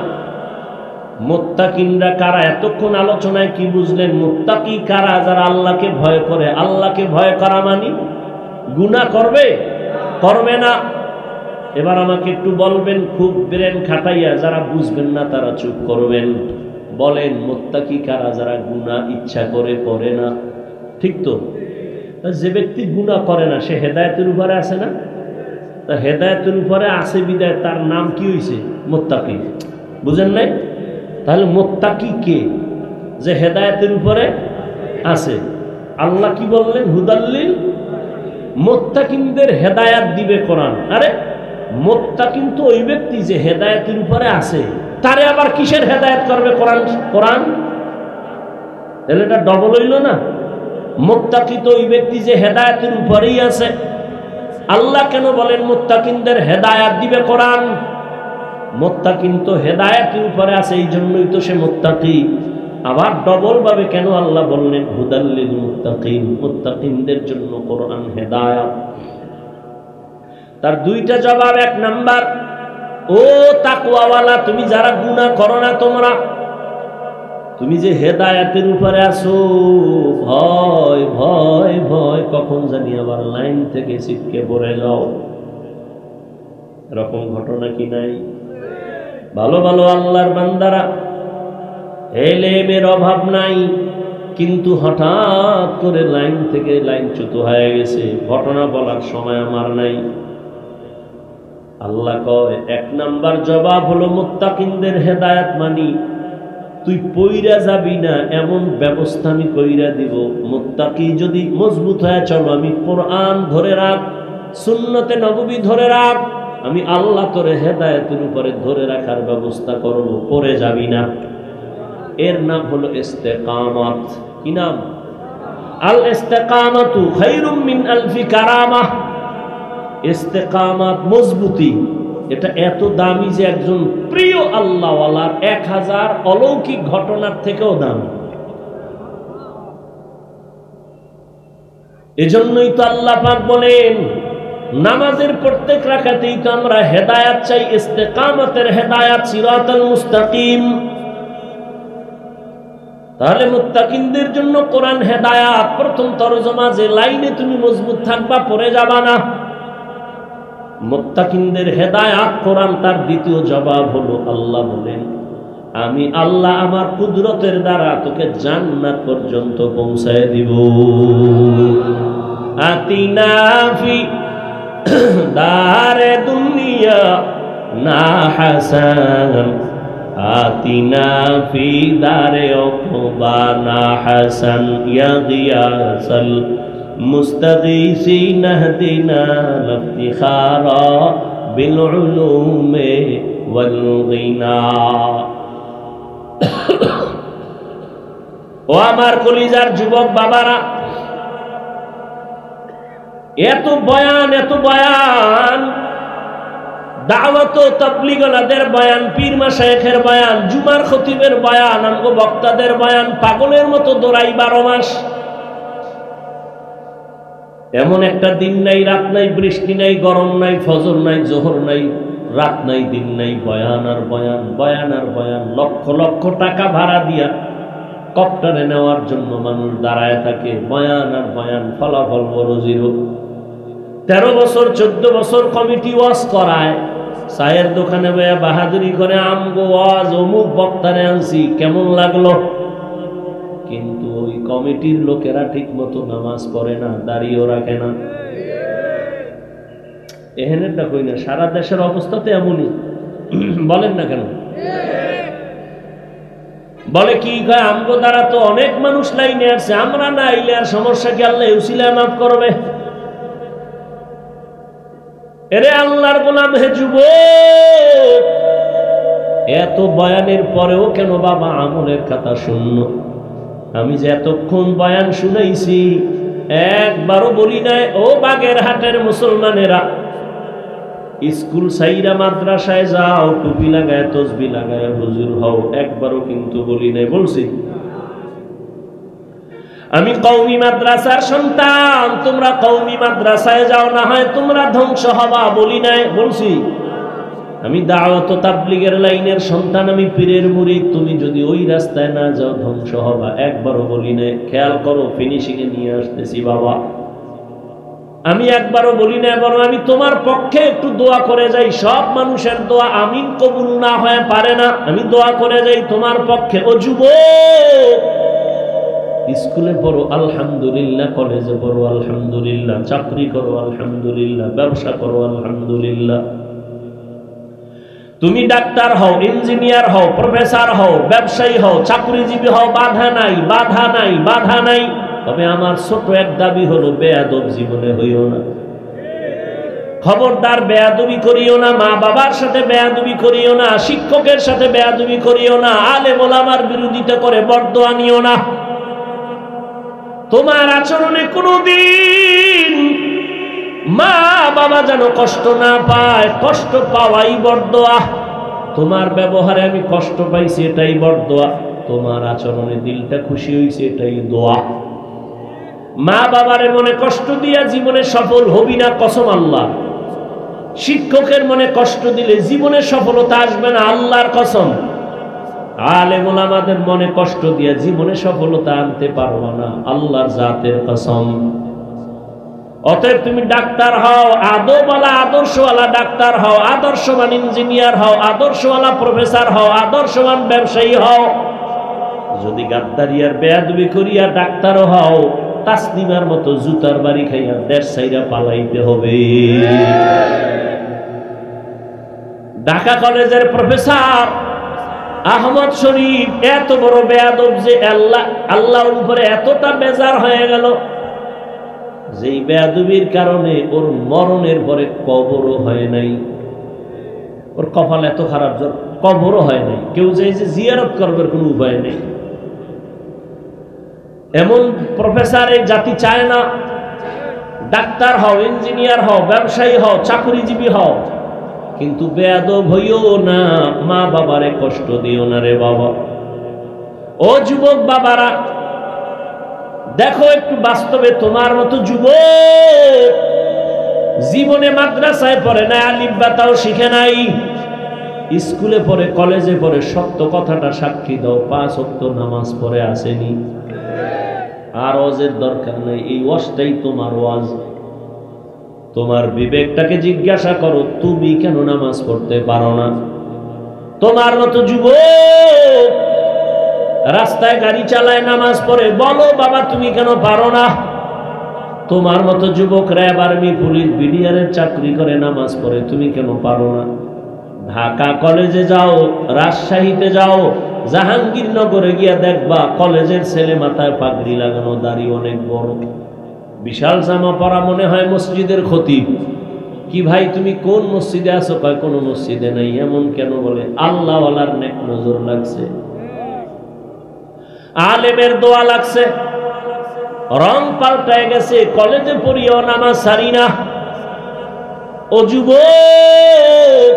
মুত্তাকিনরা কারা? এতক্ষণ আলোচনায় কি বুঝলেন? মুত্তাকি কারা? যারা আল্লাহকে ভয় করে। আল্লাহকে ভয় করা মানে গুনাহ করবে? করবে না। এবার আমাকে একটু বলবেন, খুব ব্রেন খাটাইয়া, যারা বুঝবেন না তারা চুপ করবেন। বলেন মুত্তাকি কারা? যারা গুনাহ ইচ্ছা করে করে না। ঠিক তো? যে ব্যক্তি গুনাহ করে না সে হেদায়েতের উপরে আছে না? তা হেদায়েতের উপরে আছে বিদায় তার নাম কি হইছে? মুত্তাকি। বুঝেন নাই? তাহলে মুত্তাকি কে? যে হেদায়েতের উপরে আছে। আল্লাহ কি বললেন? হুদাল্লিল মুত্তাকিনদের হেদায়াত দিবে কোরআন। আরে মুত্তাকিন তো ওই ব্যক্তি যে হেদায়েতের উপরে আছে, তারে আবার কিসের হেদায়েত করবে কোরআন? কোরআন তাহলে এটা ডবল হইল না? মুত্তাকি তো ওই ব্যক্তি যে হেদায়েতের উপরেই আছে। আল্লাহ কেন বলেন মুত্তাকিনদের হেদায়াত দিবে কোরআন? মুত্তাকিন তো হেদায়েতের উপরে আছে, এই জন্যই তো সে মুত্তাকি। আবার ডবল ভাবে কেন আল্লাহ বললেন হুদাল লিল মুত্তাকিন? মুত্তাকিনদের জন্য কোরআন হেদায়াত। তার দুইটা জবাব। এক নাম্বার, ও তাকওয়াওয়ালা, তুমি যারা গুনাহ করো না, তুমি যে হেদায়েতের উপরে আছো, ভয় ভয় ভয় কখন জানি আবার লাইন থেকে ছিটকে পড়ে যাও। এরকম ঘটনা কি নাই? ভালো ভালো আল্লাহর বান্দারা, এলেমের অভাব নাই, কিন্তু হঠাৎ করে লাইন থেকে লাইনচ্যুত হয়ে গেছে। ঘটনা বলার সময় আমার নাই। আল্লাহ কয় এক নাম্বার জবাব হলো মুত্তাকিনদের হেদায়েত মানি, তুই পইরা যাবি না এমন ব্যবস্থা আমি কইরা দিব। মুত্তাকি যদি মজবুত হয়ে চলো, আমি কোরআন ধরে রাখ, সুন্নতে নববী ধরে রাখ, আমি আল্লাহ তোরে হেদায়েতের উপরে ধরে রাখার ব্যবস্থা করব, পড়ে যাবি না। এর নাম হলো ইস্তেকামাত। কি নাম? আল ইস্তেকামাতু খায়রুম মিন আলফি কারামাহ। ইস্তেকামাত, মজবুতি, এটা এত দামি যে একজন প্রিয় আল্লাহওয়ালার 1000 অলৌকিক ঘটনার থেকেও দামি। এজন্যই তো আল্লাহ পাক বলেন নামাজের প্রত্যেক রাকাতেই তো আমরা হেদায়াত চাই, ইস্তেকামতের হেদায়াত, সিরাতাল মুস্তাকিম। তাহলে মুত্তাকিনদের জন্য কোরআন হেদায়াত। প্রথম তরজমা, যে লাইনে তুমি মজবুত থাকবা, পড়ে যাবা না। মুত্তাকিনদের হেদায়াত কোরআন। তার দ্বিতীয় জবাব হলো আল্লাহ বলেন আমি আল্লাহ আমার কুদরতের দ্বারা তোকে জান্নাত পর্যন্ত পৌঁছায় দিব। আতিনা ফি দারে দুনিয়া না হাসান, আতিনা ফি দারে উকবা না হাসান, ইয়া গিয়াসাল মুস্তাগীসিন ইহদিনা লিফতিখারা বিল উলুমি ওয়াল গিনা। ও আমার কলিজার যুবক বাবারা, এত বয়ান, এত বয়ান, দাওয়াত ও তাবলীগওয়ালাদের বয়ান, পীর মাশায়েখের বয়ান, জুমার খতিবের বয়ান, আমগো বক্তাদের বয়ান, পাগলের মতো দৌড়াই 12 মাস। এমন একটা দিন নাই, রাত নাই, বৃষ্টি নাই, গরম নাই, ফজর নাই, জোহর নাই, রাত নাই, দিন নাই, বয়ান আর বয়ান, বয়ান আর বয়ান। লক্ষ লক্ষ টাকা ভাড়া দিয়া কপ্টারে নেওয়ার জন্য মানুষ দাঁড়ায় থাকে, বয়ান আর বয়ান, ফলাফল বড় জিরো। 13 বছর 14 বছর কমিটি ওয়াজ করায়, চায়ের দোকানে বয়া বাহাদুরি করে, আমগো ওয়াজ অমুক বক্তারে আনছি, কেমন লাগলো? কিন্তু ওই কমিটির লোকেরা ঠিক মতো নামাজ পড়ে না, দাঁড়িয়েও রাখে না। এহেনেরটা কই না, সারা দেশের অবস্থা তো এমনই। বলেন না কেন? বলে কি কয়, আমগো দ্বারা তো অনেক মানুষ লাইনে আসছে, আমরা না আইলে আর সমস্যা কি, আল্লাহ উসিলা মাফ করবে। এরে আল্লাহর গোলাম হে যুবক, এত বয়ানের পরেও কেন বাবা আমলের কথা শূন্য? আমি যে এতক্ষণ বয়ান শুনাইছি, একবারও বলি নাই ও বাগেরহাটের মুসলমানেরা স্কুল সাইরা মাদ্রাসায় যাও, টুপি লাগায় তসবি লাগায় হুজুর হও, একবারও কিন্তু বলি নাই। বলছি আমি কওমি মাদ্রাসার সন্তান, তোমরা কওমি মাদ্রাসায় যাও, না হয় তোমরা ধ্বংস হবা, বলি নাই? বলছি আমি দাওয়াত ও তাবলীগের লাইনের সন্তান, আমি পীরের মুরিদ, তুমি যদি ওই রাস্তায় না যাও ধ্বংস হবা, একবারও বলি নাই। খেয়াল করো, ফিনিশিং এ নিয়ে আসতেছি বাবা। আমি একবারও বলি না, বরং আমি তোমার পক্ষে একটু দোয়া করে যাই। সব মানুষের দোয়া আমিন কবুল না হয়ে পারে না, আমি দোয়া করে যাই তোমার পক্ষে। ও যুবক, স্কুলে পড়ো আলহামদুলিল্লাহ, কলেজে পড়ো আলহামদুলিল্লাহ, চাকরি করো আলহামদুলিল্লাহ, ব্যবসা করো আলহামদুলিল্লাহ। তুমি ডাক্তার হও, ইঞ্জিনিয়ার হও, প্রফেসর হও, ব্যবসায়ী হও, চাকরিজীবী হও, বাধা নাই, বাধা নাই, বাধা নাই। তবে আমার ছোট এক দাবি হলো, বেয়াদব জীবনে হইও না। খবরদার বেয়াদবি করিও না, মা বাবার সাথে বেয়াদবি করিও না, শিক্ষকের সাথে বেয়াদবি করিও না, আলেম ওলামার বিরোধিতা করে বরদোয়া নিও না। তোমার আচরণে কোনোদিন মা বাবা যেন কষ্ট না পায়, কষ্ট পাওয়াই বরদোয়া। তোমার ব্যবহারে আমি কষ্ট পাইছি, এটাই বরদোয়া। তোমার আচরণে দিলটা খুশি হইছে, এটাই দোয়া। মা বাবারে মনে কষ্ট দিয়া জীবনে সফল হবি না, কসম আল্লাহ। শিক্ষকের মনে কষ্ট দিলে জীবনে সফলতা আসবে না, আল্লাহর কসম। আলেম ওলামাদের মনে কষ্ট দিয়া জীবনে সফলতা আনতে পারবো না, আল্লাহর জাতের কসম। অতএব তুমি ডাক্তার হও, আদবওয়ালা আদর্শওয়ালা ডাক্তার হও, আদর্শবান ইঞ্জিনিয়ার হও, আদর্শওয়ালা প্রফেসর হও, আদর্শবান ব্যবসায়ী হও। যদি গাদ্দারি আর বেয়াদবি করিয়া ডাক্তারও হও, তাসলিমার মতো জুতার বাড়ি খাইয়া দেশ ছাইরা পালাইতে হবে। ঢাকা কলেজের প্রফেসর আহমদ শরীফ এত বড় বেয়াদব যে আল্লাহর উপরে এতটা বেজার হয়ে গেল, যেই বেয়াদবির কারণে ওর মরণের পরে কবরও হয় নাই। ওর কপাল এত খারাপ যে কবরও হয় নাই, কেউ যে জিয়ারত করবার কোনো উপায় নেই। এমন প্রফেসর এই জাতি চায় না। ডাক্তার হও, ইঞ্জিনিয়ার হও, ব্যবসায়ী হও, চাকরিজীবী হও, কিন্তু বেয়াদব হইও না, মা বাবারে কষ্ট দিও না রে বাবা। ও যুবক বাবারা, দেখো একটু বাস্তবে, তোমার মতো যুবক জীবনে মাদ্রাসায় পড়ে নাই, আলিফ বা তাও শিখে নাই, স্কুলে পড়ে, কলেজে পড়ে, সত্য কথাটা সাক্ষী দাও, 5 ওয়াক্ত নামাজ পড়ে আসেনি। আর ওয়াজের দরকার নেই, এই ওয়াজটাই তোমার ওয়াজ। তোমার বিবেকটাকে জিজ্ঞাসা করো, তুমি কেন নামাজ পড়তে পারো না? তোমার মতো যুবক রাস্তায় গাড়ি চালায়, নামাজ পড়ে, বলো বাবা তুমি কেন পারো না? তোমার মতো যুবক র্যাব, আর্মি, পুলিশ, বিডিআরের চাকরি করে, নামাজ পড়ে, তুমি কেন পারো না? ঢাকা কলেজে যাও, রাজশাহীতে যাও, জাহাঙ্গীরনগরে গিয়া দেখবা কলেজের ছেলে মাথায় পাগড়ি লাগানো, দাড়ি অনেক বড়, বিশাল জামা পরা, মনে হয় মসজিদের খতিব। কি ভাই তুমি কোন মসজিদে আছো? কয় কোন মসজিদে নাই। এমন কেন? বলে আল্লাহওয়ালার নেক নজর লাগছে, আলেমের দোয়া লাগছে, রং পাল্টায় গেছে, কলেজে পড়িও নামাজ সারি না। ও যুবক,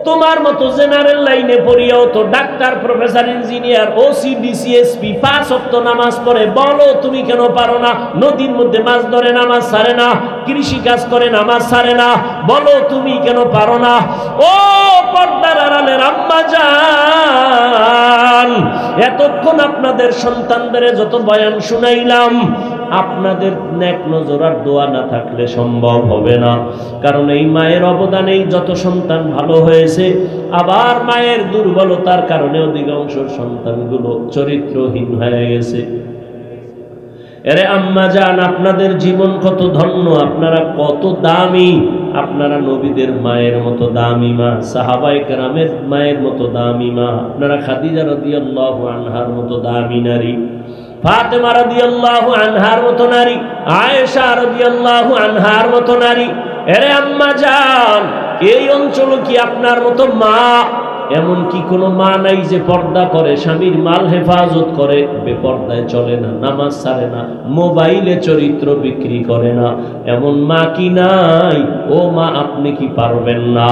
তোমার মতো জেনারেল লাইনে পড়িয়াও তো doctor, professor, engineer, OC, DC, SP 5 ওয়াক্ত নামাজ পড়ে, বলো তুমি কেন পারো না? নদীর মধ্যে মাছ ধরে, নামাজ ছাড়ে না, কৃষি কাজ করে, নামাজ ছাড়ে না, বলো তুমি কেন পারো না? ও পর্দার আড়ালের আম্মা জান, এতক্ষণ আপনাদের সন্তানদের যত বয়ান শুনাইলাম, আপনাদের নেক নজর আর দোয়া না থাকলে সম্ভব হবে না। কারণ এই মায়ের অবদানেই যত সন্তান ভালো হয়েছে, আবার মায়ের দুর্বলতার কারণে অধিকাংশ সন্তানগুলো চরিত্রহীন হয়ে গেছে। এরে আম্মা জান, আপনাদের জীবন কত ধন্য, আপনারা কত দামি, আপনারা নবীদের মায়ের মতো দামি মা, সাহাবায়ে কেরামের মায়ের মতো দামি মা, আপনারা খাদিজা রাদিয়াল্লাহু আনহার মতো দামি নারী, ফাতেমা রাদিয়াল্লাহু আনহার মতো নারী, আয়েশা রাদিয়াল্লাহু আনহার মতো নারী। এরে আম্মা জান, এই অঞ্চল কি আপনার মতো মা? এমন কি কোনো মা নাই যে পর্দা করে, স্বামীর মাল হেফাজত করে, বেপর্দায় চলে না, নামাজ ছাড়ে না, মোবাইলে চরিত্র বিক্রি করে না? এমন মা কি নাই? ও মা, আপনি কি পারবেন না?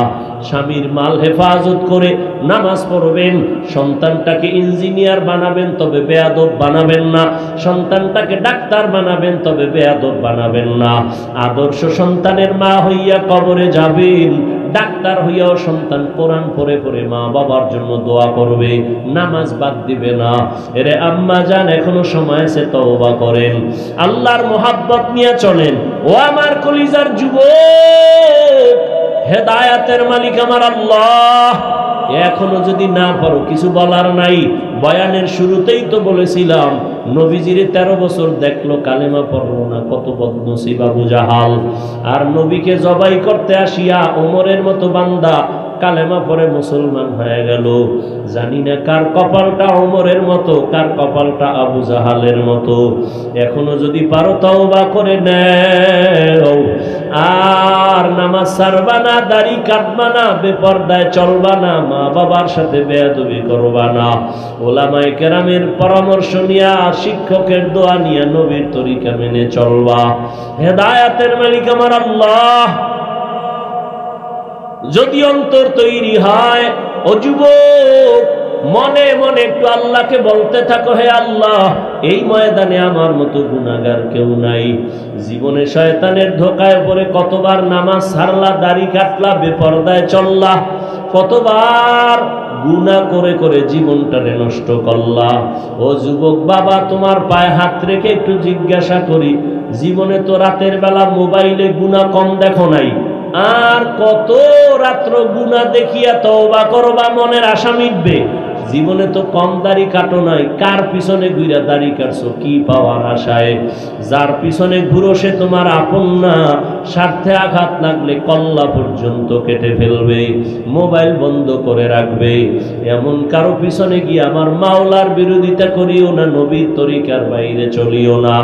স্বামীর মাল হেফাজত করে নামাজ পড়বেন, সন্তানটাকে ইঞ্জিনিয়ার বানাবেন, তবে বেয়াদব বানাবেন না, সন্তানটাকে ডাক্তার বানাবেন, তবে বেয়াদব বানাবেন না। আদর্শ সন্তানের মা হইয়া কবরে যাবেন, ডাক্তার হইয়াও সন্তান কোরআন পড়ে পড়ে মা বাবার জন্য দোয়া করবে, নামাজ বাদ দিবে না। এরে আম্মা জান, এখনো সময় আছে, তওবা করেন, আল্লাহর মোহাব্বত নিয়ে চলেন। ও আমার কলিজার যুবক, হেদায়াতের মালিক আমার আল্লাহ। এখনো যদি না পারো, কিছু বলার নাই। বয়ানের শুরুতেই তো বলেছিলাম, নবীজিরে 13 বছর দেখলো, কালেমা পড়লো না, কত বদনসিব আবু জাহাল। আর নবীকে জবাই করতে আসিয়া ওমরের মতো বান্দা কালেমা পড়ে মুসলমান হয়ে গেল। জানি না কার কপালটা ওমরের মতো, কার কপালটা আবু জাহালের মতো। এখনো যদি পারো তওবা করে নেও, আর নামাজ ছাড়বা না, দাড়ি কাটবা না, বেপরদায় চলবা না, মা বাবার সাথে বেয়াদবি করবা না, ওলামায়ে কেরামের পরামর্শ নিয়া, শিক্ষকের দোয়া নিয়া, নবীর তরিকা মেনে চলবা। হেদায়েতের মালিক আমার আল্লাহ। যদি অন্তর তৈরি হয়, ও যুবক, মনে মনে একটু আল্লাহকে বলতে থাকো, হে আল্লাহ, এই ময়দানে আমার মতো গুনাহগার কেউ নাই। জীবনে শয়তানের ধোকায় পড়ে কতবার নামাজ ছাড়লা, দাড়ি কাটলা, বেপরদায় চললা, কতবার গুনাহ করে করে জীবনটারে নষ্ট করলা। ও যুবক বাবা, তোমার পায়ে হাত রেখে একটু জিজ্ঞাসা করি, জীবনে তো রাতের বেলা মোবাইলে গুনাহ কম দেখো নাই, আর কত রাত্র গুনাহ দেখিয়া তওবা করবা, মনের আশা মিটবে? জীবনে তো কম দাড়ি কাটো নাই, কার পিছনে ঘুরা দাড়ি কাটছো কি পাওয়ার আশায়? যার পিছনে ঘুরো সে তোমার আপন না, স্বার্থে আঘাত লাগলে কল্লা পর্যন্ত কেটে ফেলবে, মোবাইল বন্ধ করে রাখবে। এমন কারো পিছনে গিয়ে আমার মাওলার বিরোধিতা করিও না, নবীর তরিকার বাইরে চলিও না।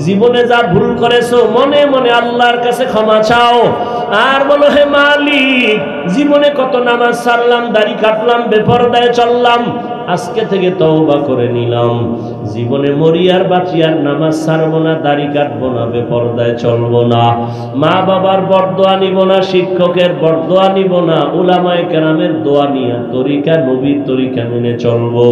জীবনে যা ভুল করেছো মনে মনে আল্লাহর কাছে ক্ষমা চাও, আর বলো, হে মালিক, জীবনে কত নামাজ ছাড়লাম, দাড়ি কাটলাম, বেপরদায় চললাম, আজকে থেকে তওবা করে নিলাম। জীবনে মরি আর বাঁচি আর নামাজ ছাড়বো না, দাড়ি কাটবো না, বেপরদায় চলবো না, মা বাবার বরদোয়া নিব না, শিক্ষকের বরদোয়া নিব না, উলামায়ে কেরামের দোয়া নিয়া তরিকা, নবীর তরিকা মেনে চলবো।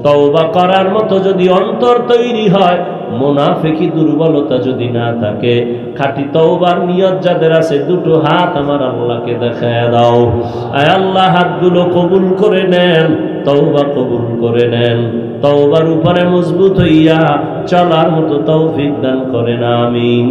তওবা করার মতো যদি অন্তর তৈরি হয়, মুনাফিকি দুর্বলতা যদি না থাকে, খাঁটি তওবার নিয়ত যাদের আছে, দুটো হাত আমার আল্লাহকে দেখায় দাও। আয় আল্লাহ, হাতগুলো কবুল করে নেন, তওবা কবুল করে নেন, তওবার উপরে মজবুত হইয়া চলার মতো তৌফিক দান করেন, আমিন।